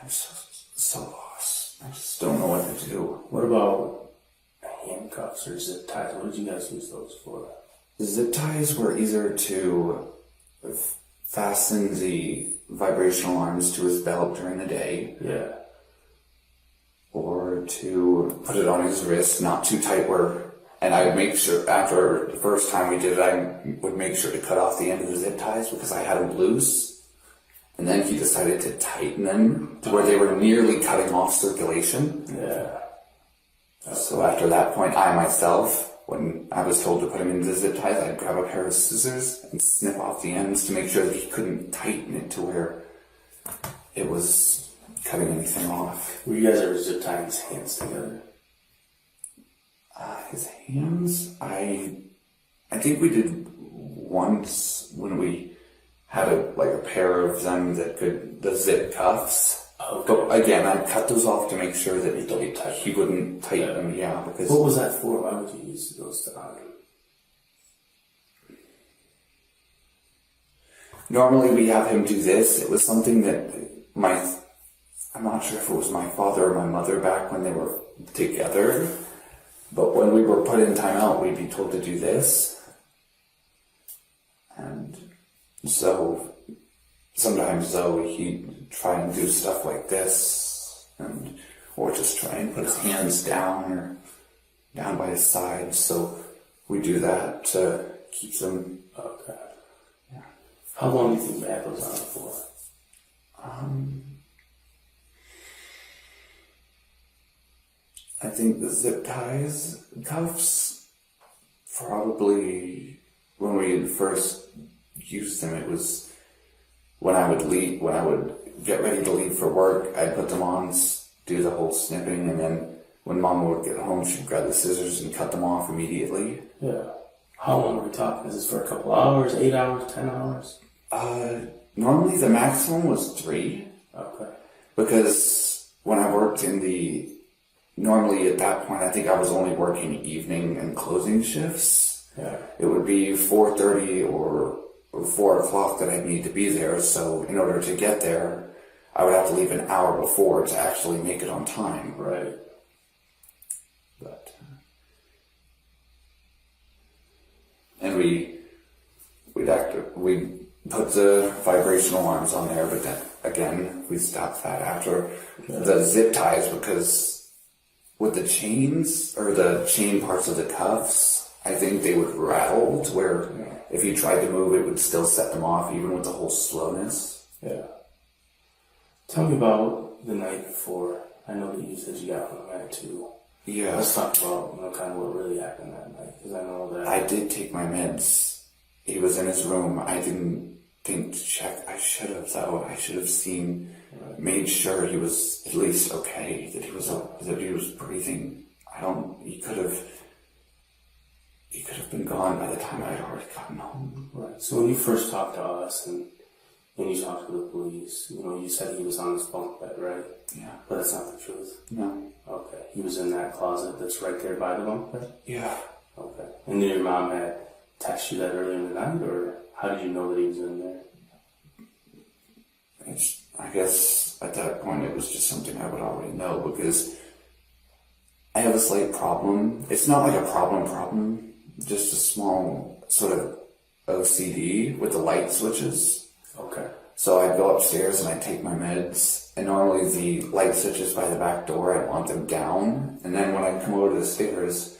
so lost. I just don't know what to do. What about handcuffs or zip ties? What did you guys use those for? Zip ties were either to fasten the vibrational arms to his belt during the day. Yeah. Or to put it on his wrist, not too tight and I would make sure, after the first time we did it, I would make sure to cut off the end of the zip ties because I had them loose. And then he decided to tighten them to where they were nearly cutting off circulation. Yeah. So after that point, I myself, when I was told to put him into the zip ties, I'd grab a pair of scissors and snip off the ends to make sure that he couldn't tighten it to where it was cutting anything off. Were you guys ever zip tying his hands together? His hands? I think we did once when we had a pair of them that the zip cuffs. Okay. But again, I cut those off to make sure that he wouldn't tighten them, because... What was that for? Why would you use those to honor him? Normally we have him do this. It was something that I'm not sure if it was my father or my mother back when they were together, but when we were put in timeout, we'd be told to do this. And so sometimes though he'd try and do stuff like this, or just try and put his hands down or down by his side. So we do that to keep them. Okay. Yeah. How long do you think you had those on for? I think the zip ties, cuffs, probably when we first used them, it was when I would get ready to leave for work, I'd put them on, do the whole snipping, and then when Mama would get home, she'd grab the scissors and cut them off immediately. Yeah. How long are we talking? Is this for a couple hours, 8 hours, 10 hours? Normally the maximum was 3. Okay. Because when I worked normally at that point, I think I was only working evening and closing shifts. Yeah. It would be 4:30 or 4 o'clock that I'd need to be there. So in order to get there, I would have to leave an hour before to actually make it on time. Right. But and we'd put the vibrational arms on there, but then again we stopped that after the zip ties, because with the chains or the chain parts of the cuffs, I think they would rattle to where if you tried to move, it would still set them off, even with the whole slowness. Yeah. Tell me about the night before. I know that you said you got on that too. Yeah. Let's talk about kind of what really happened that night, because I know that I did take my meds. He was in his room. I didn't think to check. I should have though. I should have made sure he was at least okay, that he was breathing. He could have been gone by the time I had already gotten home. Right. So when you first talked to us and you talked to the police, you said he was on his bunk bed, right? Yeah. But that's not the truth. No. Okay. He was in that closet that's right there by the bunk bed? Yeah. Okay. And then your mom had texted you that earlier in the night, or how did you know that he was in there? I guess at that point it was just something I would already know, because I have a slight problem. It's not like a problem, just a small sort of OCD with the light switches. Okay. So I'd go upstairs and I'd take my meds, and normally the light switches by the back door, I'd want them down, and then when I'd come over to the stairs,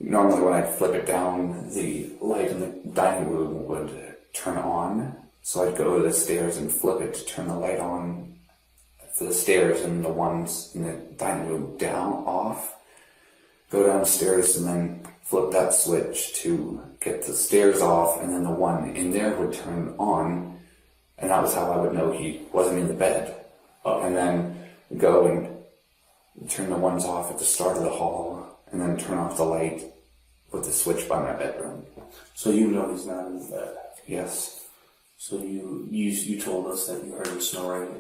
normally when I'd flip it down, the light in the dining room would turn on. So I'd go to the stairs and flip it to turn the light on for the stairs, and the ones in the dining room off. Go downstairs and then flip that switch to get the stairs off, and then the one in there would turn on, and that was how I would know he wasn't in the bed. And then go and turn the ones off at the start of the hall, and then turn off the light with the switch by my bedroom. So you know he's not in the bed? Yes. So you told us that you heard him snoring.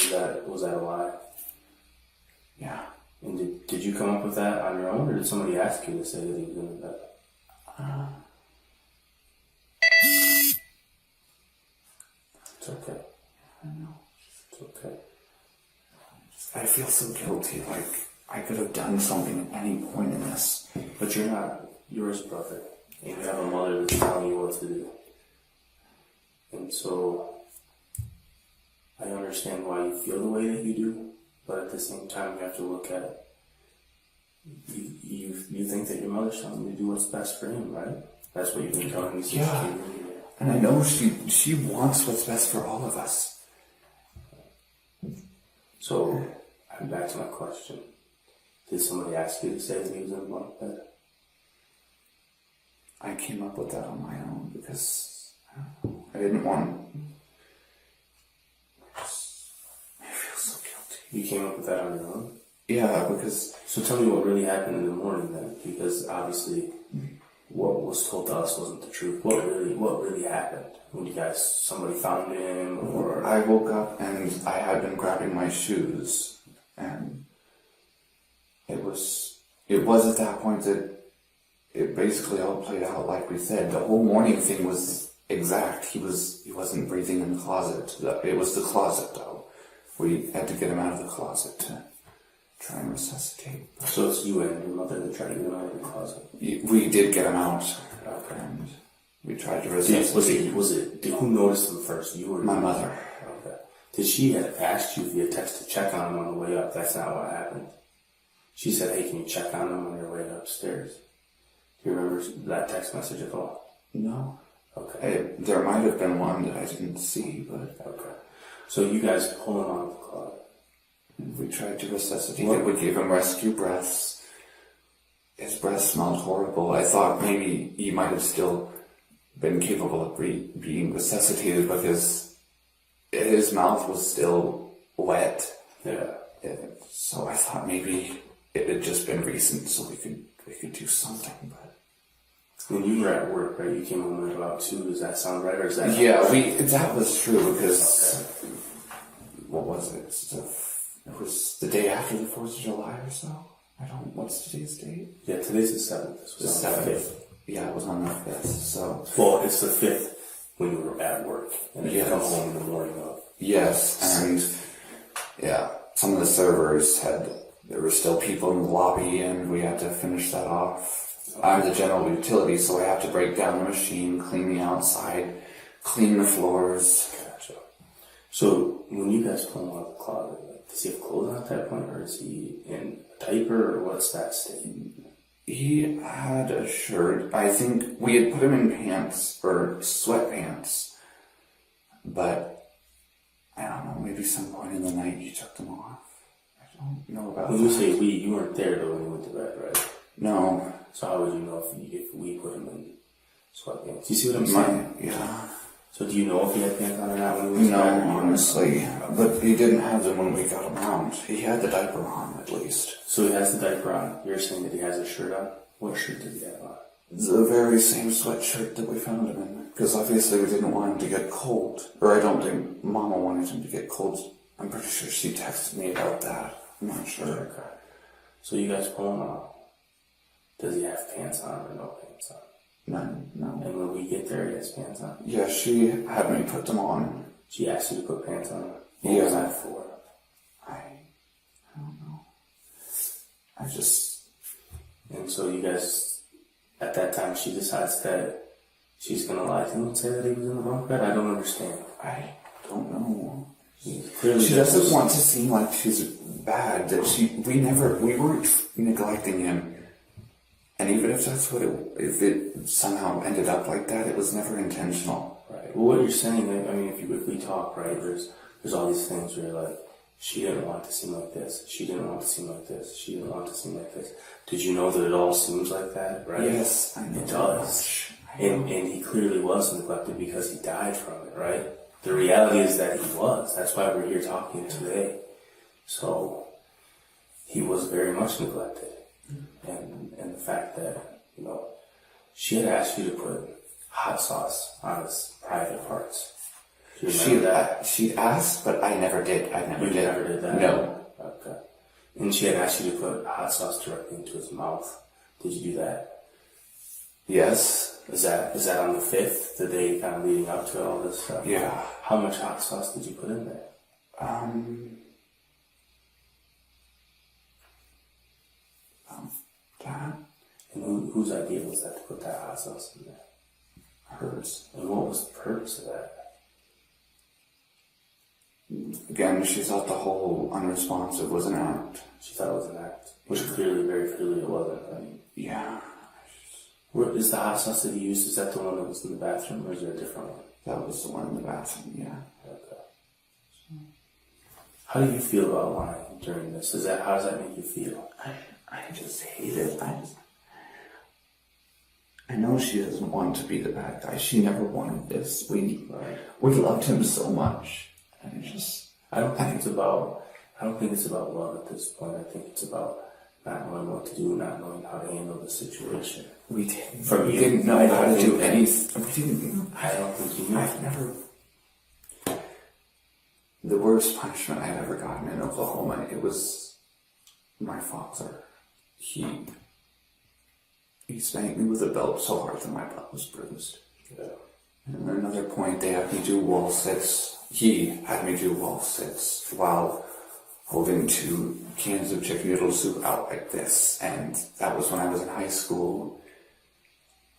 Was that a lie? Yeah. And did you come up with that on your own, or did somebody ask you to say that he was in the bed? It's okay. I don't know. It's okay. I feel so guilty, like I could have done something at any point in this. But you're not. You're his brother. And you have a mother that's telling you what to do. And so, I understand why you feel the way that you do, but at the same time, you have to look at it. You think that your mother's telling you to do what's best for him, right? That's what you've been telling me since you came in here. And I know she wants what's best for all of us. So, I'm back to my question. Did somebody ask you to say that he was in the bunk bed? I came up with that on my own because I didn't want. I feel so guilty. You came up with that on your own? Yeah, because. So tell me what really happened in the morning then, because obviously what was told to us wasn't the truth. What really happened when somebody found him, or? I woke up and I had been grabbing my shoes, and it was at that point that it basically all played out like we said. The whole morning thing was exact. He wasn't breathing in the closet. It was the closet though. We had to get him out of the closet to try and resuscitate. So it's you and your mother that tried to get him out of the closet? We did get him out. Okay. And we tried to resuscitate. Who noticed him first? You or my mother? Okay. Did she have asked you via text to check on him on the way up? That's not what happened. She said, "Hey, can you check on him on your way upstairs?" Do you remember that text message at all? No. Okay. There might have been one that I didn't see, but... Okay. So you guys pull him out of the closet. We tried to resuscitate him. We gave him rescue breaths. His breath smelled horrible. I thought maybe he might have still been capable of being resuscitated because his mouth was still wet. Yeah. So I thought maybe it had just been recent, so we could do something, but... When you were at work, right, you came home at about 2, does that sound right, or is that... Yeah, that was true, because... Okay. What was it? It was the day after the 4th of July or so? What's today's date? Yeah, today's the 7th. This was the on 7th. the 5th. Yeah, it was on the 5th, so... Well, it's the 5th when you were at work, and then you come home in the morning of... Yes, and... Yeah, some of the servers there were still people in the lobby, and we had to finish that off. I'm the general utility, so I have to break down the machine, clean the outside, clean the floors. Gotcha. So, when you guys pull him out of the closet, does he have clothes on at that point, or is he in a diaper, or what's that state? He had a shirt. I think we had put him in pants, or sweatpants, but I don't know, maybe some point in the night he took them off. I don't know about When you say we, you weren't there though when you went to bed, right? No. So how would you know if we put him in sweatpants? Do you see what I'm saying? Yeah. So do you know if he had pants on or not when we went to bed? No, honestly. But he didn't have them when we got him out. He had the diaper on, at least. So he has the diaper on. You're saying that he has a shirt on? What shirt did he have on? The very same sweatshirt that we found him in. Because obviously we didn't want him to get cold. Or I don't think Mama wanted him to get cold. I'm pretty sure she texted me about that. I'm not sure. Okay. So you guys pull him out. Does he have pants on or no pants on? None, no. And when we get there, he has pants on? Yeah, she had me put them on. She asked you to put pants on? What was that for? I don't know. And so you guys, at that time, she decides that she's going to lie to him and say that he was in the bunk bed? I don't understand. I don't know. Clearly she doesn't want to seem like she's bad, that we weren't neglecting him. And even if if it somehow ended up like that, it was never intentional. Right. Well, what you're saying, I mean, if we talk, right, there's all these things where you're like, she didn't want it to seem like this, she didn't want it to seem like this, she didn't want it to seem like this. Did you know that it all seems like that, right? Yes, I know. It does. And he clearly was neglected because he died from it, right? The reality is that he was. That's why we're here talking today. So, he was very much neglected. And the fact that, she had asked you to put hot sauce on his private parts. Do you remember that? She asked, but I never did. I never did. Never did that? No. Okay. And she had asked you to put hot sauce directly into his mouth. Did you do that? Yes. Is that on the 5th, the day kind of leading up to all this stuff? Yeah. How much hot sauce did you put in there? That. And whose idea was that to put that hot sauce in there? Hers. And what was the purpose of that? Again, she thought the whole unresponsive was an act. She thought it was an act, which clearly, very clearly it wasn't. I mean, Yeah. is the hot sauce that you used, is that the one that was in the bathroom, or is there a different one? That was the one in the bathroom, yeah. Okay. How do you feel about lying during this? How does that make you feel? I just hate it. I know she doesn't want to be the bad guy. She never wanted this. We loved him so much. And it just... I don't think it's about love at this point. I think it's about not knowing what to do, not knowing how to handle the situation. We didn't know how to do anything. I don't think you knew. I've never... The worst punishment I've ever gotten in Oklahoma, it was my father. He spanked me with a belt so hard that my butt was bruised. Yeah. And at another point, they had me do wall sits. He had me do wall sits while holding 2 cans of chicken noodle soup out like this. And that was when I was in high school.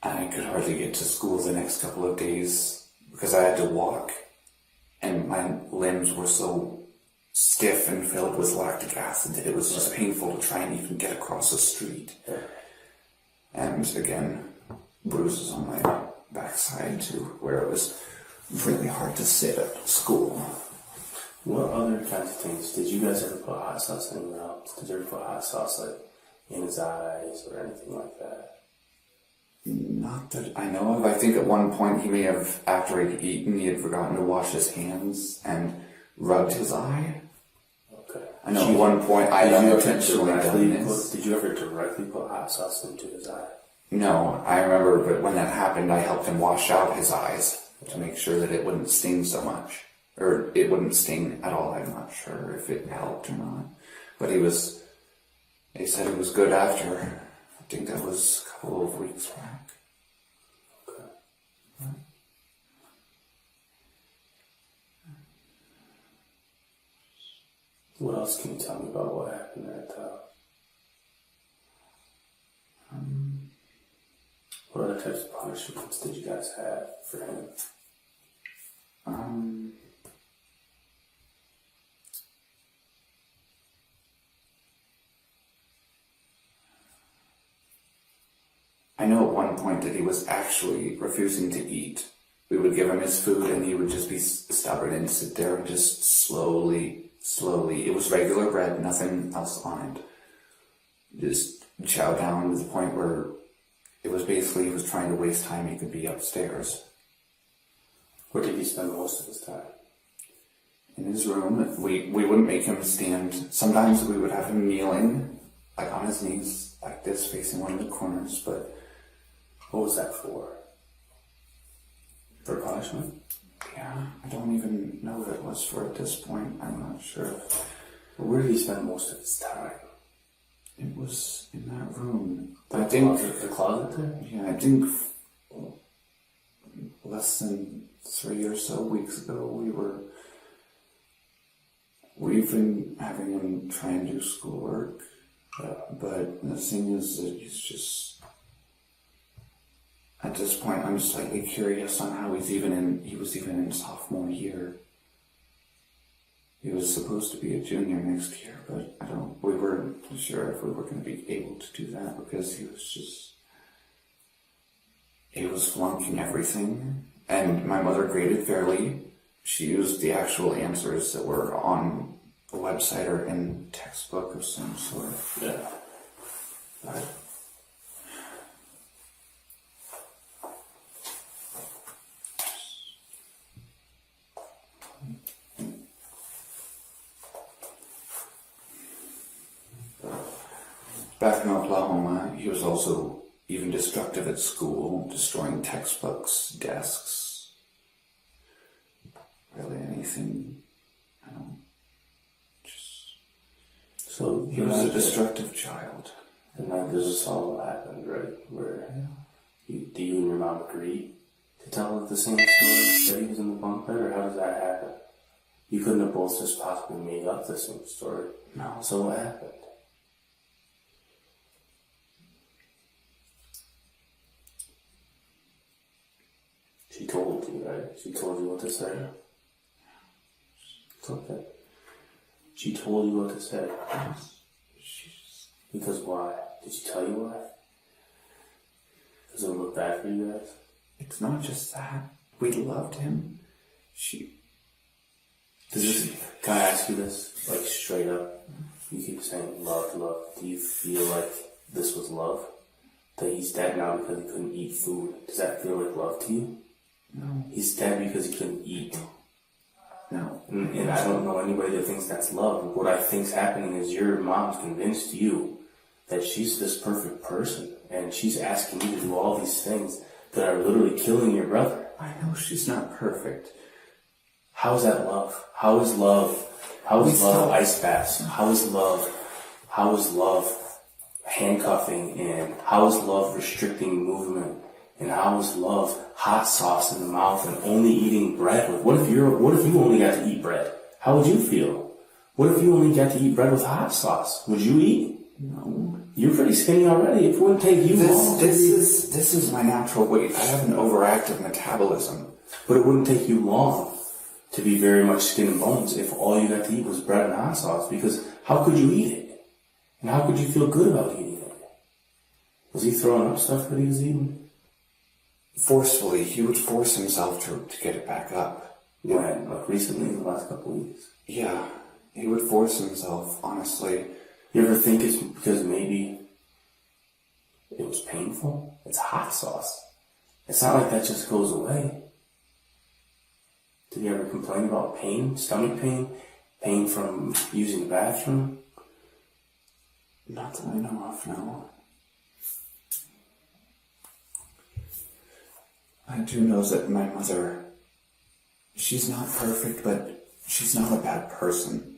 And I could hardly get to school the next couple of days because I had to walk. And my limbs were so stiff and filled with lactic acid that it was just painful to try and even get across the street. Yeah. And again, bruises on my backside too, where it was really hard to sit at school. What other kinds of things? Did you guys ever put hot sauce anywhere else? Did you ever put hot sauce like in his eyes or anything like that? Not that I know of. I think at one point he may have, after he'd eaten, he had forgotten to wash his hands and rubbed his eye. Okay. I know at one point I unintentionally done this. Did you ever directly put hot sauce into his eye? No, I remember, but when that happened, I helped him wash out his eyes to make sure that it wouldn't sting so much. Or it wouldn't sting at all. I'm not sure if it helped or not. But they said it was good after. I think that was a couple of weeks back. Okay. What else can you tell me about what happened at what other types of punishments did you guys have for him? I know at one point that he was actually refusing to eat. We would give him his food and he would just be stubborn and sit there and just slowly, it was regular bread, nothing else on it. Just chow down to the point where it was basically he was trying to waste time. He could be upstairs. Where did he spend most of his time? In his room. We wouldn't make him stand. Sometimes we would have him kneeling, like on his knees, like this, facing one of the corners, but... What was that for? For punishment? Yeah, I don't even know what it was for at this point. I'm not sure. But where did he spend most of his time? It was in that room. The closet there? Yeah, I think less than 3 or so weeks ago we've been having him try and do schoolwork. But the thing is that he's just, at this point I'm slightly curious on how he was even in sophomore year. He was supposed to be a junior next year, but we weren't sure if we were going to be able to do that because he was flunking everything. And my mother graded fairly. She used the actual answers that were on a website or in textbook of some sort. Yeah. But back in Oklahoma, he was also even destructive at school, destroying textbooks, desks, really anything. So he was a destructive child. And like this is all what happened, right? Where do you and your mom agree to tell the same story that he was in the bunk bed, or how does that happen? You couldn't have both just possibly made up the same story. No. So what happened? She told you, right? She told you what to say. It's okay. She told you what to say. Because why? Did she tell you why? Does it look bad for you guys? It's not just that. We loved him. Can I ask you this, like straight up? You keep saying love, love. Do you feel like this was love? That he's dead now because he couldn't eat food. Does that feel like love to you? No. He's dead because he couldn't eat. No. And I don't know anybody that thinks that's love. What I think's happening is your mom's convinced you that she's this perfect person, and she's asking you to do all these things that are literally killing your brother. I know she's not perfect. How is that love? How is love? How is love ice baths? How is love? How is love handcuffing? And how is love restricting movement? And how is love hot sauce in the mouth and only eating bread? What if you only got to eat bread? How would you feel? What if you only got to eat bread with hot sauce? Would you eat? No. You're pretty skinny already. It wouldn't take you long. This is my natural weight. I have an overactive metabolism. But it wouldn't take you long to be very much skin and bones if all you got to eat was bread and hot sauce. Because how could you eat it? And how could you feel good about eating it? Was he throwing up stuff that he was eating? Forcefully, he would force himself to get it back up. When? Like recently, in the last couple of weeks? Yeah, he would force himself, honestly. You ever think it's because maybe it was painful? It's hot sauce. It's not like that just goes away. Did you ever complain about pain, stomach pain, pain from using the bathroom? Not that I know of, no. I do know that my mother, she's not perfect, but she's not a bad person.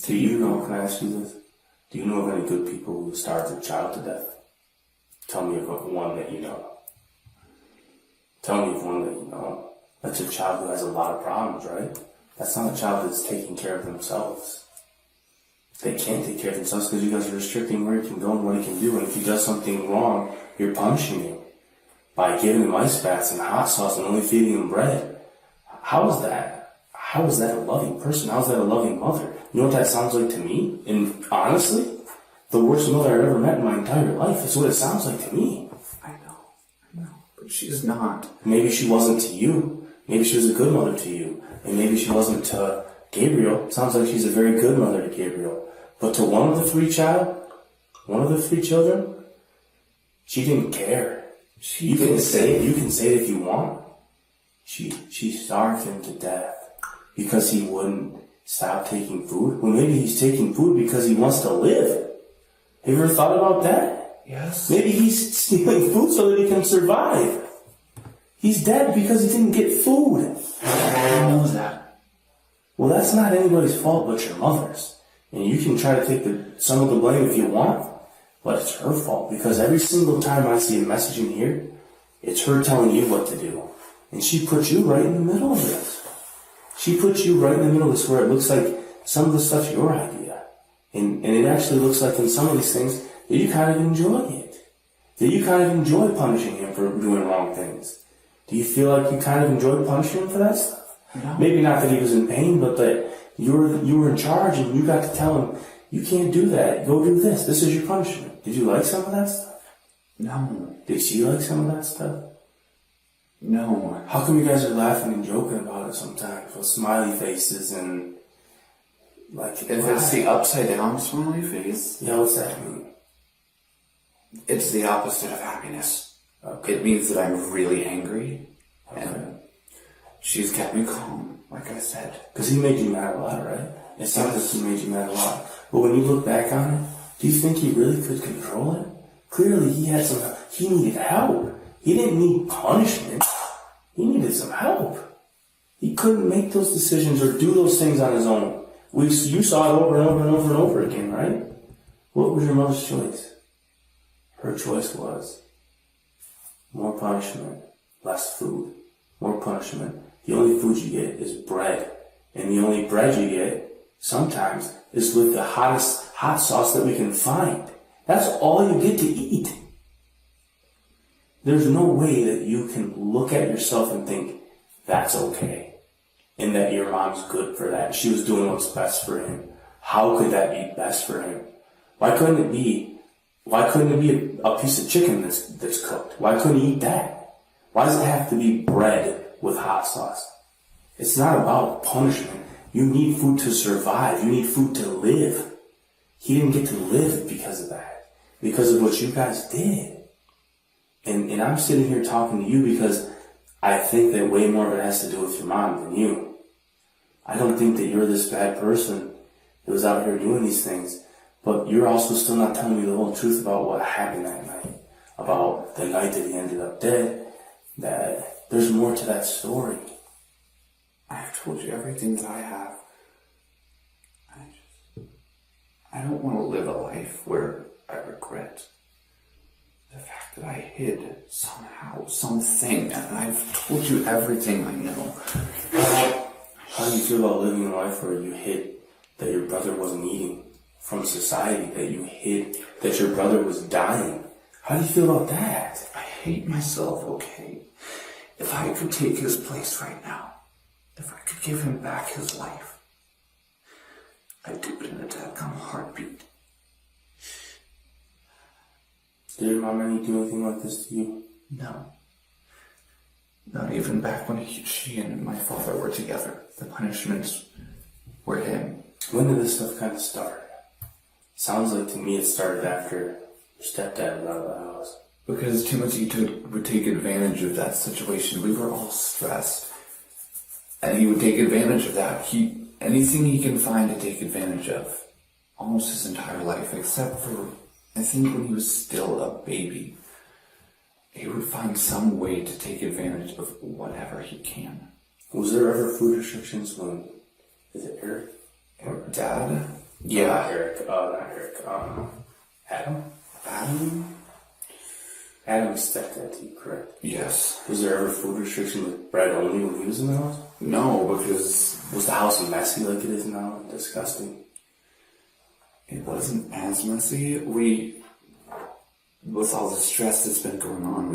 Do you know, can I ask you this? Do you know of any good people who starved a child to death? Tell me of one that you know. Tell me of one that you know. That's a child who has a lot of problems, right? That's not a child that's taking care of themselves. They can't take care of themselves because you guys are restricting where he can go and what he can do. And if he does something wrong, you're punishing him by giving him ice baths and hot sauce and only feeding him bread. How is that? How is that a loving person? How is that a loving mother? You know what that sounds like to me? And honestly, the worst mother I've ever met in my entire life. That's what it sounds like to me. I know. But she's not. Maybe she wasn't to you. Maybe she was a good mother to you. And maybe she wasn't to Gabriel. Sounds like she's a very good mother to Gabriel. But to one of the three children, she didn't care. You can say it if you want. She starved him to death because he wouldn't stop taking food. Well, maybe he's taking food because he wants to live. Have you ever thought about that? Yes. Maybe he's stealing food so that he can survive. He's dead because he didn't get food. I know that. Well, that's not anybody's fault but your mother's. And you can try to take some of the blame if you want, but it's her fault because every single time I see a message in here, it's her telling you what to do. And she put you right in the middle of this. She put you right in the middle of this where it looks like some of the stuff's your idea. And it actually looks like in some of these things that you kind of enjoy it. That you kind of enjoy punishing him for doing wrong things. Do you feel like you kind of enjoy punishing him for that stuff? No. Maybe not that he was in pain, but that you were in charge and you got to tell him, you can't do that. Go do this. This is your punishment. Did you like some of that stuff? No. Did she like some of that stuff? No. How come you guys are laughing and joking about it sometimes with smiley faces and like... If it's the upside down smiley face, Yeah, what's that mean? it's the opposite of happiness. Okay. It means that I'm really angry. Okay. And she's kept me calm, like I said. Because he made you mad a lot, right? It sounds like he made you mad a lot. But when you look back on it, do you think he really could control it? Clearly he needed help. He didn't need punishment. He needed some help. He couldn't make those decisions or do those things on his own You saw it over and over and over and over again, right? What was your mother's choice? Her choice was more punishment, less food. More punishment. The only food you get is bread. And the only bread you get, sometimes, is with the hottest hot sauce that we can find. That's all you get to eat. There's no way that you can look at yourself and think, that's okay. And that your mom's good for that. She was doing what's best for him. How could that be best for him? Why couldn't it be a piece of chicken that's cooked? Why couldn't he eat that? Why does it have to be bread with hot sauce? It's not about punishment. You need food to survive. You need food to live. He didn't get to live because of that. Because of what you guys did. And I'm sitting here talking to you because I think that way more of it has to do with your mom than you. I don't think that you're this bad person that was out here doing these things. But you're also still not telling me the whole truth about what happened that night. About the night that he ended up dead. That there's more to that story. I've told you everything that I have. I don't want to live a life where I regret the fact that I hid somehow, something, and I've told you everything I know. How do you feel about living a life where you hid that your brother wasn't eating from society, that you hid that your brother was dying? How do you feel about that? I hate myself, okay? If I could take his place right now, if I could give him back his life, I'd do it in a dadgum heartbeat. Did your mom ever do anything like this to you? No. Not even back when she and my father were together. The punishments were him. When did this stuff kind of start? Sounds like to me it started after your stepdad was out of the house. Because Timothy would take advantage of that situation. We were all stressed. And he would take advantage of that. Anything he can find to take advantage of. Almost his entire life. Except for, I think when he was still a baby. He would find some way to take advantage of whatever he can. Was there ever food restrictions when, is it Eric? Dad? Yeah. Not Eric. Adam? Adam's stepdad to you, correct? Yes. Was there ever food restriction with bread only when he was in the house? No, because... Was the house messy like it is now? Disgusting. It wasn't as messy. With all the stress that's been going on,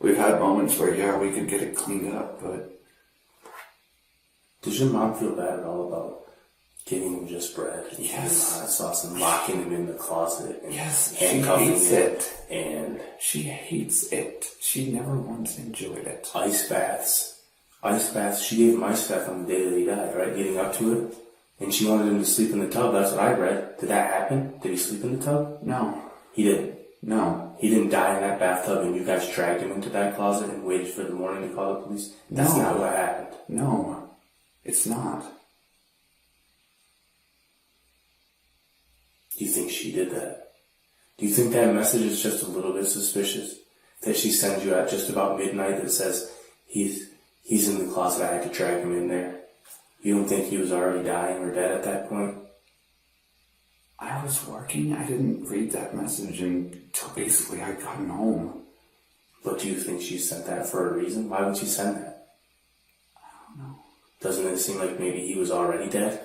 we've had moments where, yeah, we could get it cleaned up, but... Did your mom feel bad at all about giving him just bread? Yes. And hot sauce and locking him in the closet? And yes, she handcuffing hates it. And she hates it. She never once enjoyed it. Ice baths. She gave him ice bath on the day that he died, right? Getting up to it. And she wanted him to sleep in the tub. That's what I read. Did that happen? Did he sleep in the tub? No. He didn't. No. He didn't die in that bathtub and you guys dragged him into that closet and waited for the morning to call the police? That's not what happened. No. It's not. Do you think she did that? Do you think that message is just a little bit suspicious? That she sends you at just about midnight that says, he's in the closet, I had to drag him in there. You don't think he was already dying or dead at that point? I was working. I didn't read that message until basically I'd gotten home. But do you think she sent that for a reason? Why would she send that? I don't know. Doesn't it seem like maybe he was already dead?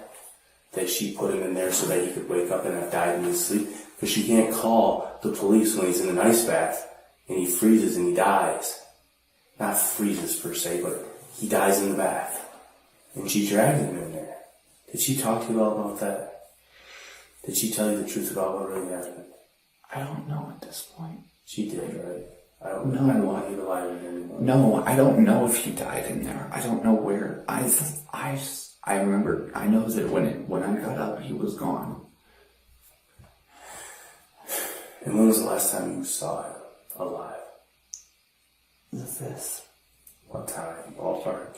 That she put him in there so that he could wake up and have died in his sleep? Because she can't call the police when he's in an ice bath and he freezes and he dies. Not freezes per se, but he dies in the bath. And she dragged him in there. Did she talk to you all about that? Did she tell you the truth about what really happened? I don't know at this point. She did, right? I don't want you to lie to me anymore. No, I don't know if he died in there. I don't know where. I remember, I know that when I got up, he was gone. And when was the last time you saw him alive? The 5th. What time? Ballpark?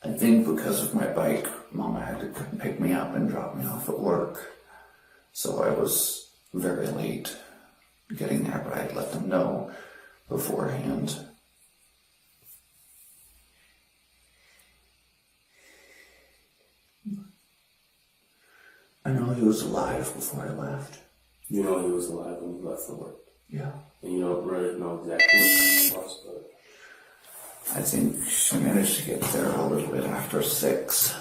I think because of my bike, Mama had to come pick me up and drop me off at work. So I was very late getting there, but I had let them know beforehand. he was alive before I left. You know he was alive when you left for work. Yeah. And you don't really know exactly what he was, but... I think she managed to get there a little bit after 6.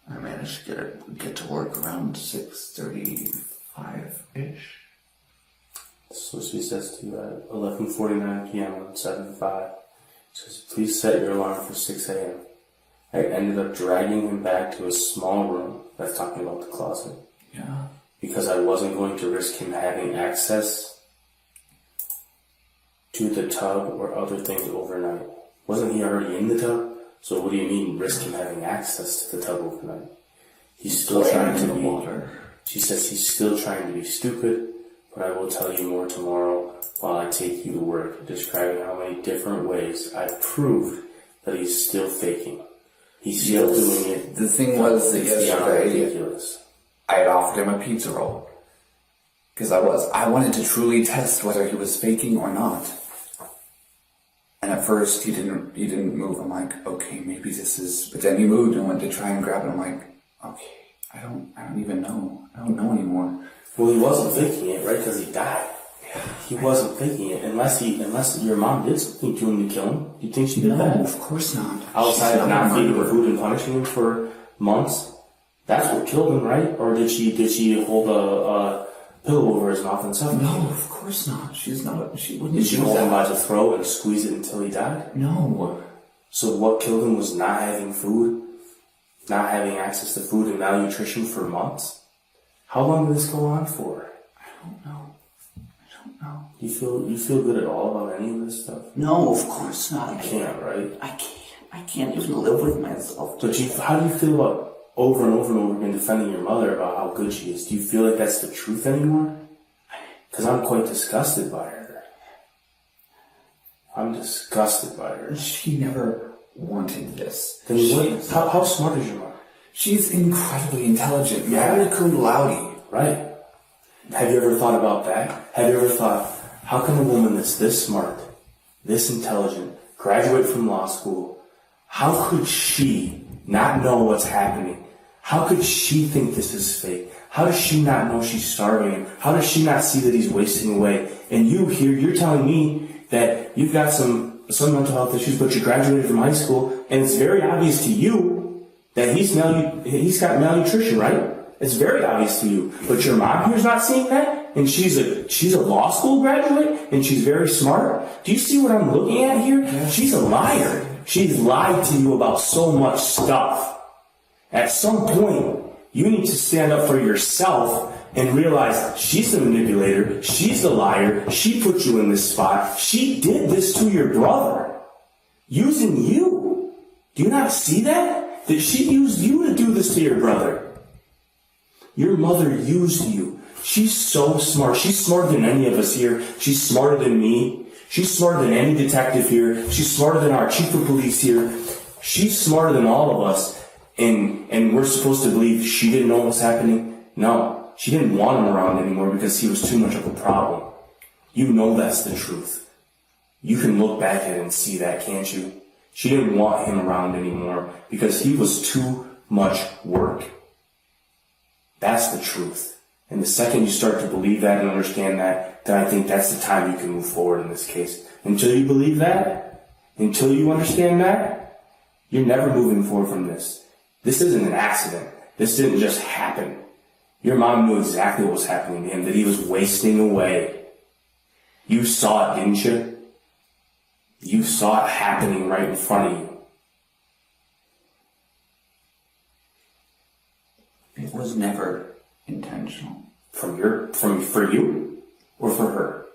I managed to get to work around 6:35-ish. So she says to you at 11:49 p.m. on 7/5, says, please set your alarm for 6 a.m. I ended up dragging him back to a small room, that's talking about the closet, Yeah. because I wasn't going to risk him having access to the tub or other things overnight. Wasn't he already in the tub? So what do you mean risk him having access to the tub overnight? He's still trying to be... water. She says he's still trying to be stupid, but I will tell you more tomorrow while I take you to work, describing how many different ways I've proved that he's still faking. He's still doing it. The thing was that yesterday, ridiculous. I had offered him a pizza roll. Because I wanted to truly test whether he was faking or not. And at first he didn't move. I'm like, okay, maybe this is, but then he moved and went to try and grab it. I'm like, okay, I don't even know. I don't know anymore. Well, he wasn't faking it, right? Because he died. Yeah. He wasn't faking it unless your mom did something to him to kill him. Do you think she did No, that? of course not. Outside She's of not feeding him murderer. food and punishing him for months? That's what killed him, right? Or did she hold a pillow over his mouth and suffocate him? No, of course not. She wouldn't Did she do hold him by that. the throat and squeeze it until he died? No. So what killed him was not having food, not having access to food and malnutrition for months? How long did this go on for? I don't know. You feel good at all about any of this stuff? No, of course not. You can't, right? I can't even live with myself. But how do you feel about over and over and over again defending your mother about how good she is? Do you feel like that's the truth anymore? Because I'm quite disgusted by her. I'm disgusted by her. She never wanted this. Then how smart is your mom? She's incredibly intelligent. Magna cum laude. Right. Have you ever thought about that? Have you ever thought, how can a woman that's this smart, this intelligent, graduate from law school, how could she not know what's happening? How could she think this is fake? How does she not know she's starving him? How does she not see that he's wasting away? And you're telling me that you've got some mental health issues, but you graduated from high school, and it's very obvious to you that he's got malnutrition, right? It's very obvious to you. But your mom here's not seeing that, and she's a law school graduate, and she's very smart. Do you see what I'm looking at here? Yeah. She's a liar. She's lied to you about so much stuff. At some point, you need to stand up for yourself and realize she's the manipulator, she's the liar, she put you in this spot, she did this to your brother, using you. Do you not see that? That she used you to do this to your brother. Your mother used you. She's so smart. She's smarter than any of us here. She's smarter than me. She's smarter than any detective here. She's smarter than our chief of police here. She's smarter than all of us. And we're supposed to believe she didn't know what was happening? No. She didn't want him around anymore because he was too much of a problem. You know that's the truth. You can look back at it and see that, can't you? She didn't want him around anymore because he was too much work. That's the truth. And the second you start to believe that and understand that, then I think that's the time you can move forward in this case. Until you believe that, until you understand that, you're never moving forward from this. This isn't an accident. This didn't just happen. Your mom knew exactly what was happening to him, that he was wasting away. You saw it, didn't you? You saw it happening right in front of you. It was never intentional. For you? Or for her?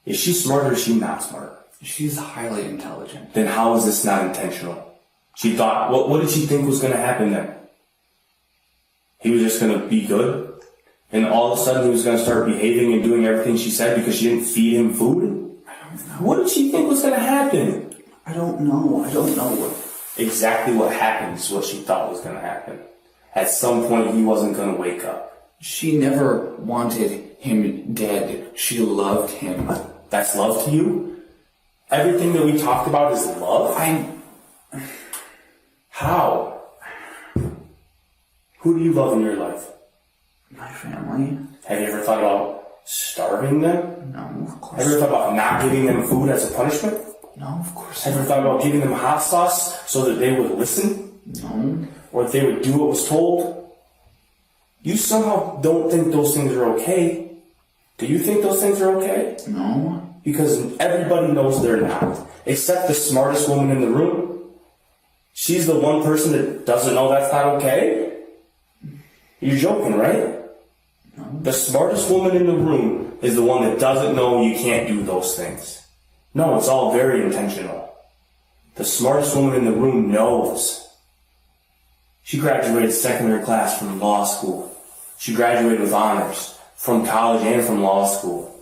Is she smart or is she not smart? She's highly intelligent. Then how is this not intentional? She thought, what did she think was going to happen then? He was just going to be good? And all of a sudden he was going to start behaving and doing everything she said because she didn't feed him food? I don't know. What did she think was going to happen? I don't know. Exactly what happened is what she thought was going to happen. At some point he wasn't going to wake up. She never wanted him dead. She loved him. That's love to you? Everything that we talked about is love? How? Who do you love in your life? My family. Have you ever thought about starving them? No, of course. Have you ever thought about not giving them food as a punishment? No, of course. Have you ever thought about giving them hot sauce so that they would listen? No. Or that they would do what was told? You somehow don't think those things are okay. Do you think those things are okay? No. Because everybody knows they're not. Except the smartest woman in the room. She's the one person that doesn't know that's not okay? You're joking, right? No. The smartest woman in the room is the one that doesn't know you can't do those things. No, it's all very intentional. The smartest woman in the room knows. She graduated secondary class from law school. She graduated with honors from college and from law school.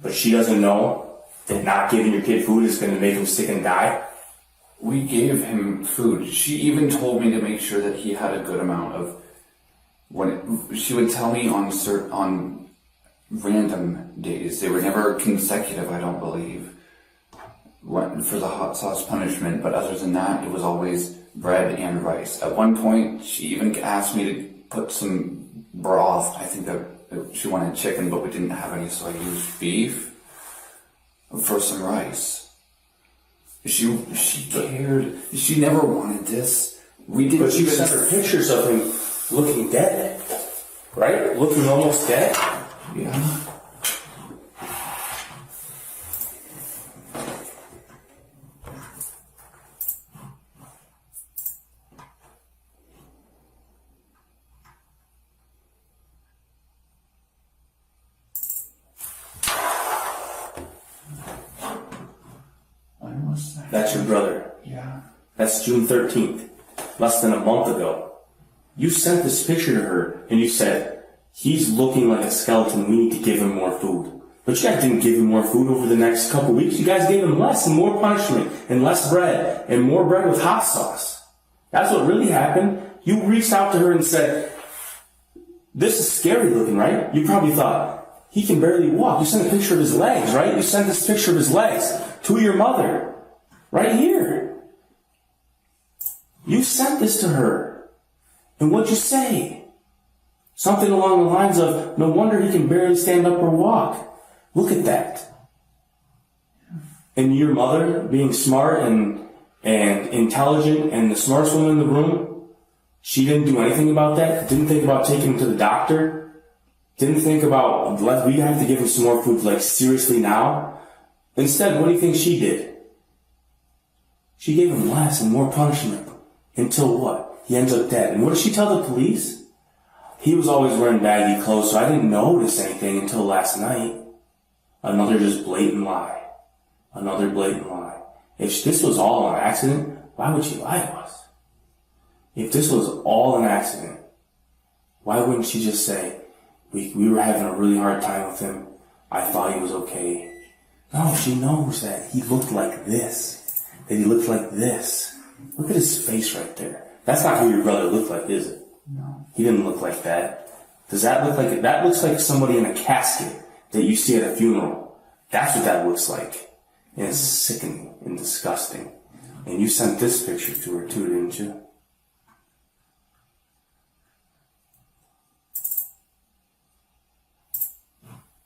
But she doesn't know that not giving your kid food is going to make him sick and die. We gave him food. She even told me to make sure that he had a good amount of. She would tell me on random days. They were never consecutive, I don't believe, for the hot sauce punishment. But other than that, it was always bread and rice. At one point, she even asked me to put some broth. I think that she wanted chicken, but we didn't have any, so I used beef for some rice. She cared. She never wanted this. We didn't. But you sent her pictures of him looking dead, right? Looking almost dead. Yeah. When was that? That's your brother. Yeah. That's June 13th, less than a month ago. You sent this picture to her and you said, he's looking like a skeleton, we need to give him more food. But you guys didn't give him more food over the next couple weeks. You guys gave him less and more punishment and less bread and more bread with hot sauce. That's what really happened. You reached out to her and said, this is scary looking, right? You probably thought, he can barely walk. You sent a picture of his legs, right? You sent this picture of his legs to your mother, right here. You sent this to her. And what'd you say? Something along the lines of, no wonder he can barely stand up or walk. Look at that. And your mother, being smart and intelligent and the smartest woman in the room, she didn't do anything about that? Didn't think about taking him to the doctor? Didn't think about, we have to give him some more food, like seriously now? Instead, what do you think she did? She gave him less and more punishment. Until what? He ends up dead. And what did she tell the police? He was always wearing baggy clothes, so I didn't notice anything until last night. Another just blatant lie. Another blatant lie. If this was all an accident, why would she lie to us? If this was all an accident, why wouldn't she just say, we were having a really hard time with him. I thought he was okay. No, she knows that he looked like this. That he looked like this. Look at his face right there. That's not who your brother looked like, is it? No. He didn't look like that. Does that look like it? That looks like somebody in a casket that you see at a funeral. That's what that looks like. And it's sickening and disgusting. And you sent this picture to her too, didn't you?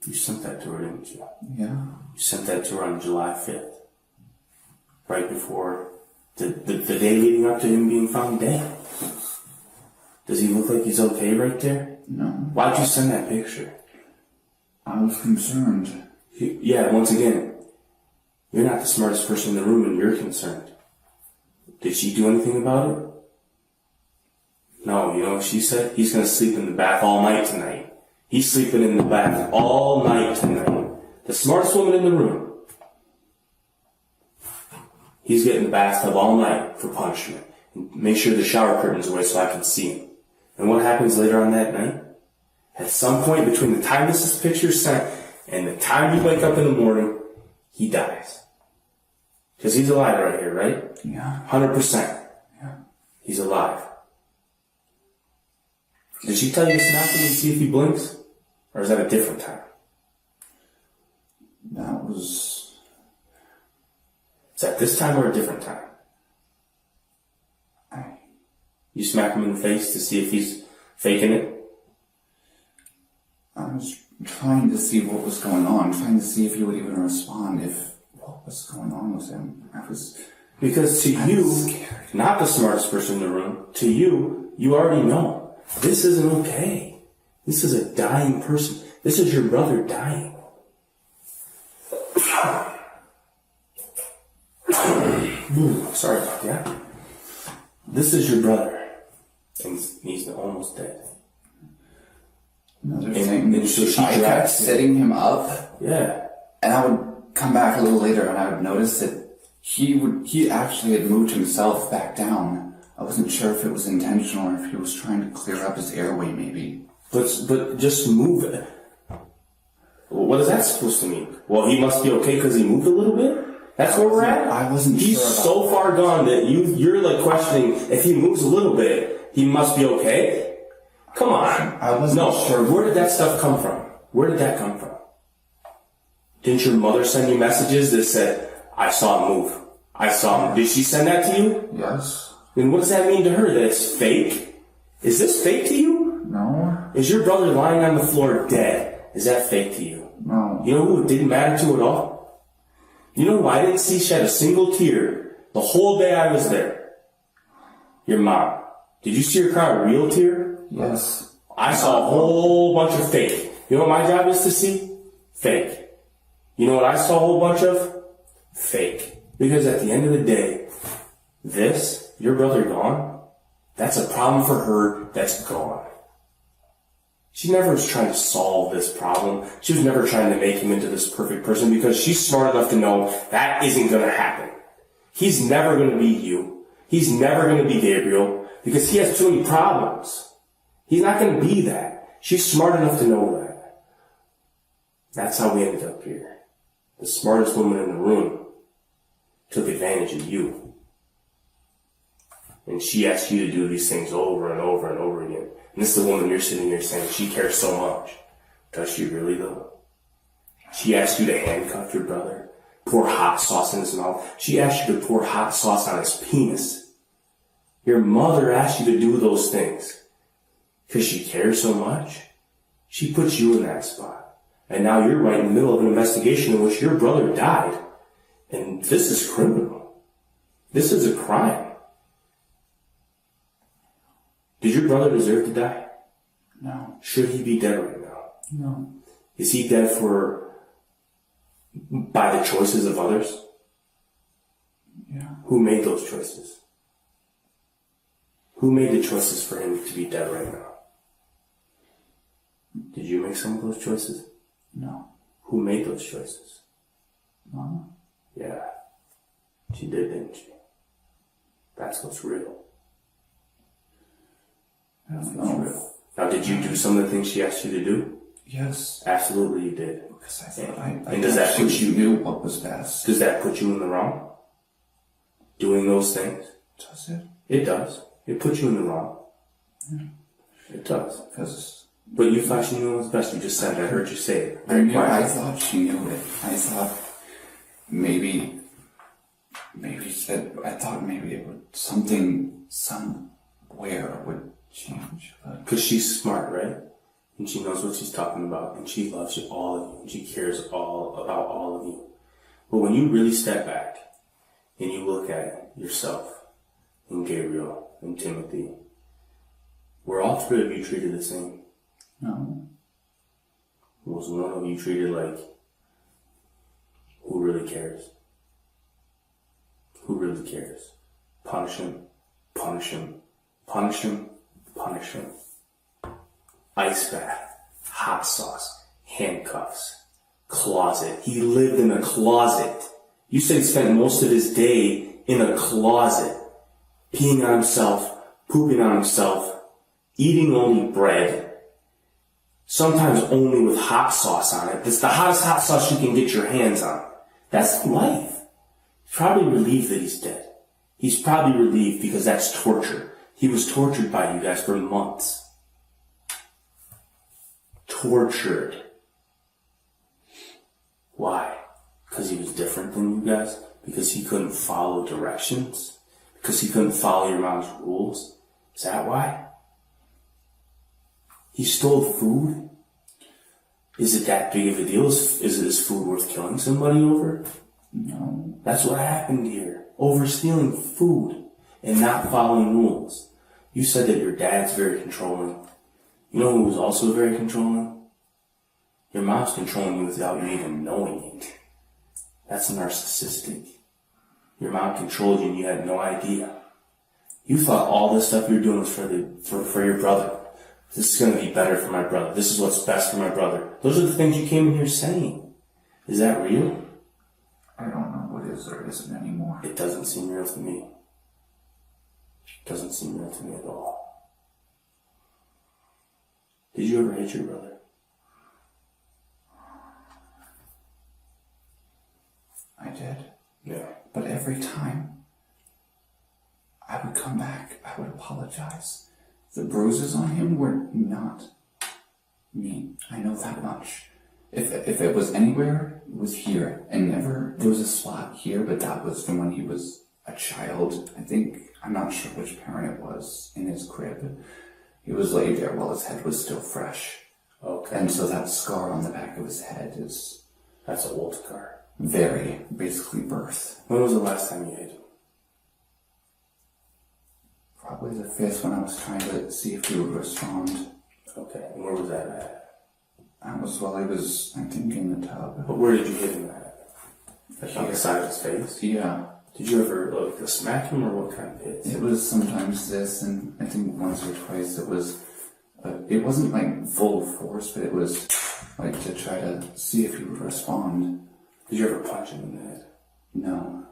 You sent that to her, didn't you? Yeah. You sent that to her on July 5th. Right before the day leading up to him being found dead. Does he look like he's okay right there? No. Why'd you send that picture? I was concerned. Yeah, once again, you're not the smartest person in the room and you're concerned. Did she do anything about it? No, you know what she said? He's gonna sleep in the bath all night tonight. He's sleeping in the bath all night tonight. The smartest woman in the room. He's getting the bathtub all night for punishment. Make sure the shower curtain's away so I can see him. And what happens later on that night? At some point between the time this picture is sent and the time you wake up in the morning, he dies. Because he's alive right here, right? Yeah. 100%. Yeah. He's alive. Did she tell you to snap him and see if he blinks? Or is that a different time? That was... Is that this time or a different time? You smack him in the face to see if he's faking it? I was trying to see what was going on, trying to see if he would even respond, if what was going on with him. Because to you, scared. not the smartest person in the room, to you, you already know. This isn't okay. This is a dying person. This is your brother dying. Sorry about that. This is your brother. And he's almost dead. Another And thing, so she I kept dragged him. setting him up, Yeah. and I would come back a little later and I would notice that he actually had moved himself back down. I wasn't sure if it was intentional or if he was trying to clear up his airway maybe. But just move it. What is that supposed to mean? Well, he must be okay because he moved a little bit? That's where we're at? I wasn't He's sure about so far gone that you're like questioning if he moves a little bit, he must be okay? Come on. I wasn't sure. Where did that stuff come from? Where did that come from? Didn't your mother send you messages that said, I saw him move? I saw him. Did she send that to you? Yes. Then what does that mean to her? That it's fake? Is this fake to you? No. Is your brother lying on the floor dead? Is that fake to you? No. You know who it didn't matter to at all? You know who I didn't see shed a single tear the whole day I was there? Your mom. Did you see her cry a real tear? Yes. I saw a whole bunch of fake. You know what my job is to see? Fake. You know what I saw a whole bunch of? Fake. Because at the end of the day, your brother gone, that's a problem for her that's gone. She never was trying to solve this problem. She was never trying to make him into this perfect person because she's smart enough to know that isn't going to happen. He's never going to be you. He's never going to be Gabriel because he has too many problems. He's not going to be that. She's smart enough to know that. That's how we ended up here. The smartest woman in the room took advantage of you. And she asked you to do these things over and over and over again. And this is the woman you're sitting here saying she cares so much. Does she really though? She asked you to handcuff your brother, pour hot sauce in his mouth. She asked you to pour hot sauce on his penis. Your mother asked you to do those things. Because she cares so much. She puts you in that spot. And now you're right in the middle of an investigation in which your brother died. And this is criminal. This is a crime. Did your brother deserve to die? No. Should he be dead right now? No. Is he dead by the choices of others? Yeah. Who made those choices? Who made the choices for him to be dead right now? Did you make some of those choices? No. Who made those choices? Mama? Yeah. She did, didn't she? That's what's real. I don't That's know. real. Now, did you do some of the things she asked you to do? Yes. Absolutely you did. Because I thought I And does that actually put you- knew what was best. Does that put you in the wrong? Doing those things? Does it? It does. It puts you in the wrong. Yeah. It does. Because But you thought she knew what was best. You just said, I heard you say it. I Very knew, I quietly. thought she knew it. I thought maybe it would somewhere would change. But Because she's smart, right? And she knows what she's talking about. And she loves you, all of you. And she cares about all of you. But when you really step back and you look at yourself and Gabriel and Timothy, were all three of you treated the same? no. Was one of you treated like, who really cares? Who really cares? Punish him, punish him, punish him, punish him. Ice bath, hot sauce, handcuffs, closet. He lived in a closet. You said he spent most of his day in a closet, peeing on himself, pooping on himself, eating only bread. Sometimes only with hot sauce on it. It's the hottest hot sauce you can get your hands on. That's life. He's probably relieved that he's dead. He's probably relieved because that's torture. He was tortured by you guys for months. Tortured. Why? Because he was different than you guys? Because he couldn't follow directions? Because he couldn't follow your mom's rules? Is that why? He stole food? Is it that big of a deal? Is this food worth killing somebody over? No. That's what happened here. Over stealing food and not following rules. You said that your dad's very controlling. You know who was also very controlling? Your mom's controlling you without you even knowing it. That's narcissistic. Your mom controlled you and you had no idea. You thought all this stuff you're doing was for your brother. This is going to be better for my brother. This is what's best for my brother. Those are the things you came in here saying. Is that real? I don't know what is or isn't anymore. It doesn't seem real to me. It doesn't seem real to me at all. Did you ever hit your brother? I did. Yeah. But every time I would come back, I would apologize. The bruises on him were not me. I know that much. If it was anywhere, it was here. And never, there was a spot here, but that was from when he was a child. I'm not sure which parent it was in his crib. He was laid there while his head was still fresh. Okay. And so that scar on the back of his head is... That's an old scar. Very, basically birth. When was the last time you hit him? Probably the 5th when I was trying to see if he would respond. Okay, and where was that at? That was while he was, I think, in the tub. But where did you hit him at? Like on the side of his face? Yeah. Did you ever smack him or what kind of hits? It was sometimes this, and I think once or twice it wasn't like full force, but it was like to try to see if he would respond. Did you ever punch him in the head? No.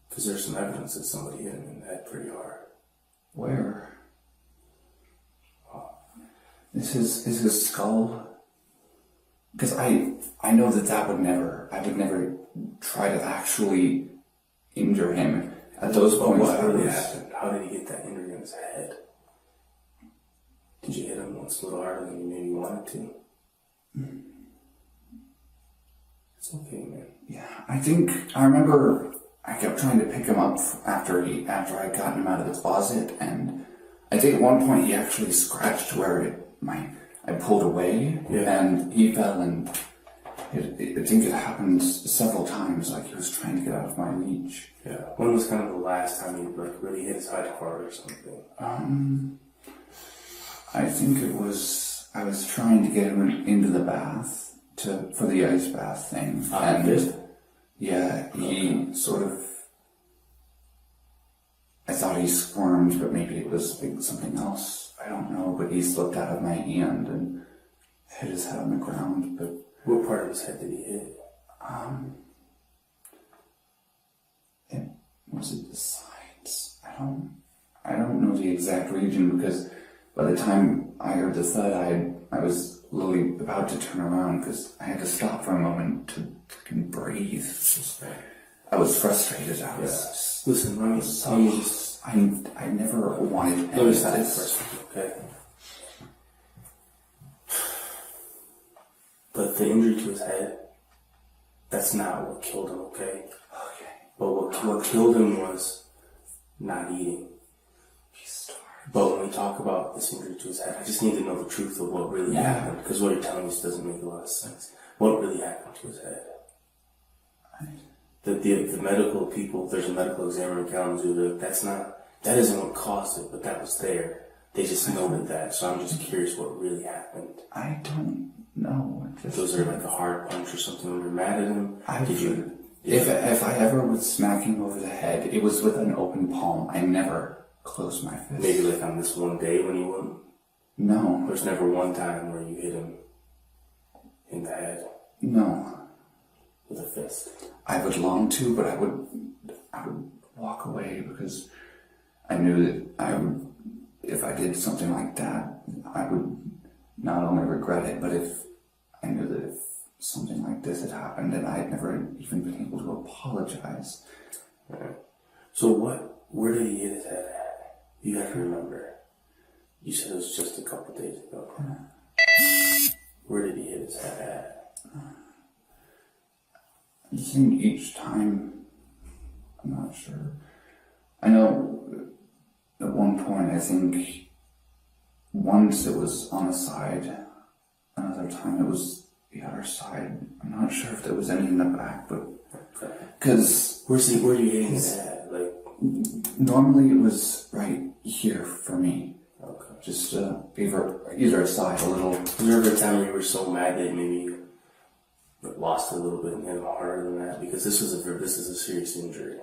Because there's some evidence that somebody hit him in the head pretty hard. Where? Is his skull? Because I know that I would never try to actually injure him at those points. What really happened? How did he get that injury in his head? Did you hit him once a little harder than you maybe wanted to? It's okay, man. Yeah, I remember I kept trying to pick him up after I'd gotten him out of the closet, and I think at one point he actually scratched where I pulled away, and he fell, and I think it happened several times, like he was trying to get out of my reach. Yeah. When was kind of the last time you really hit his head hard or something? I think I was trying to get him into the bath for the ice bath thing, yeah, he sort of. I thought he squirmed, but maybe it was something else. I don't know, but he slipped out of my hand and hit his head on the ground. But what part of his head did he hit? Was it the sides? I don't know the exact region, because by the time I heard the thud, I was literally about to turn around because I had to stop for a moment to breathe. I was frustrated. Listen, I never wanted any of this. Okay. But the injury to his head, that's not what killed him, okay? Okay. But what killed him was not eating. He's starved. But when we talk about this injury to his head, I just need to know the truth of what really happened, because what you're telling us doesn't make a lot of sense. What really happened to his head? The medical people, there's a medical examiner in Kalamazoo, that isn't what caused it, but that was there. They just noted that, so I'm just curious what really happened. I don't know. Was there like a hard punch or something when you were mad at him? If I ever would smack him over the head, it was with an open palm. I never closed my fist. Maybe like on this one day when you wouldn't? No. There's never one time where you hit him in the head? No. With a fist? I would long to, but I would walk away, because I knew that if I did something like that, I would not only regret it, but if I knew that if something like this had happened, and I had never even been able to apologize. Right. So where did he hit his head at? You have to remember. You said it was just a couple days ago. Where did he hit his head at? I think each time, I'm not sure. I know at one one point, I think once it was on the side, another time it was the other side. I'm not sure if there was any in the back, but because where are you hitting it at? Like, normally it was right here for me. okay. Just either side a little. Was there ever a time where you were so mad that maybe you lost it a little bit and hit him harder than that? Because this is a serious injury.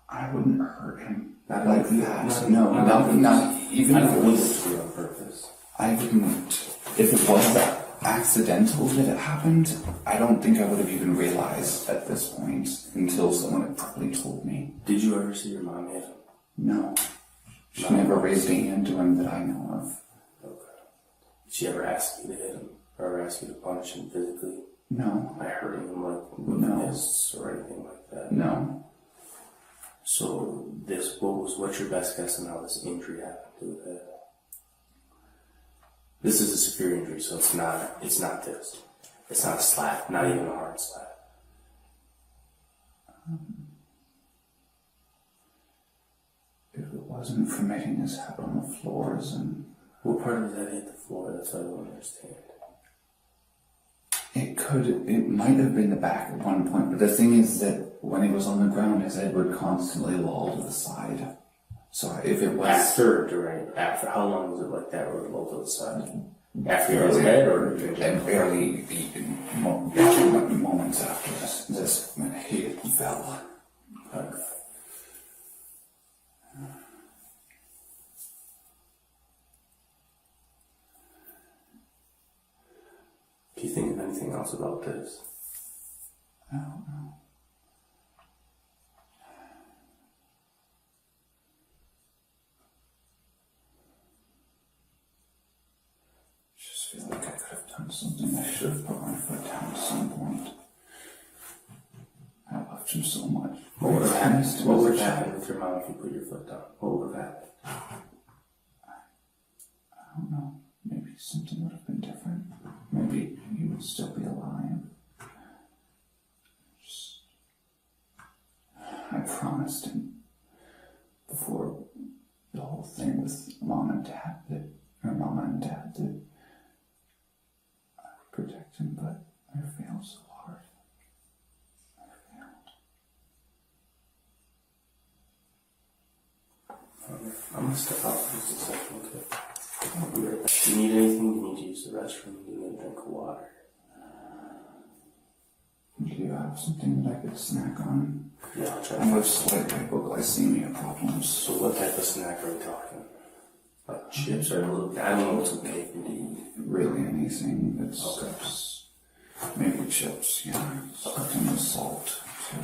I wouldn't hurt him Not like like that. that. No, not even if it was. Was on purpose. I wouldn't. If it was accidental that it happened, I don't think I would have even realized at this point until someone had probably told me. Did you ever see your mom hit him? No. She never raised a hand to him that I know of. Okay. Did she ever ask you to hit him? Or ever ask you to punish him physically? No. By hurting him, like with fists or anything like that? No. So what's your best guess on how this injury happened to his head? This is a severe injury, so it's not this. It's not a slap, not even a hard slap. If it wasn't from hitting his head on the floors and... What part of his head hit the floor? That's what I don't understand. It might have been the back at one point, but the thing is that when he was on the ground, his head would constantly loll to the side. So if it was... After or during? After? How long was it like that where it lolled to the side? After he hit his head or? And barely moments after this when he fell. Okay. Do you think of anything else about this? I don't know. I just feel like I could have done something. I should have put my foot down at some point. I loved him so much. What would have happened? What would have happened with your mom if you put your foot down? What would have happened? I don't know. Maybe something would have been different. Maybe he would still be alive. I promised him before the whole thing with Mama and Dad that I would protect him, but I failed so hard. I failed. I'm gonna step out for just a second, okay? I'll be right back. Do you need anything? Do you need to use the restroom? Do you need a drink of water? Do you have something that I could snack on? Yeah, I'll try. I have slight hypoglycemia problems. So what type of snack are we talking? Like chips or a little bit? I don't know what's okay for you to eat. Really anything that's Okay. maybe chips, yeah. Something with salt too.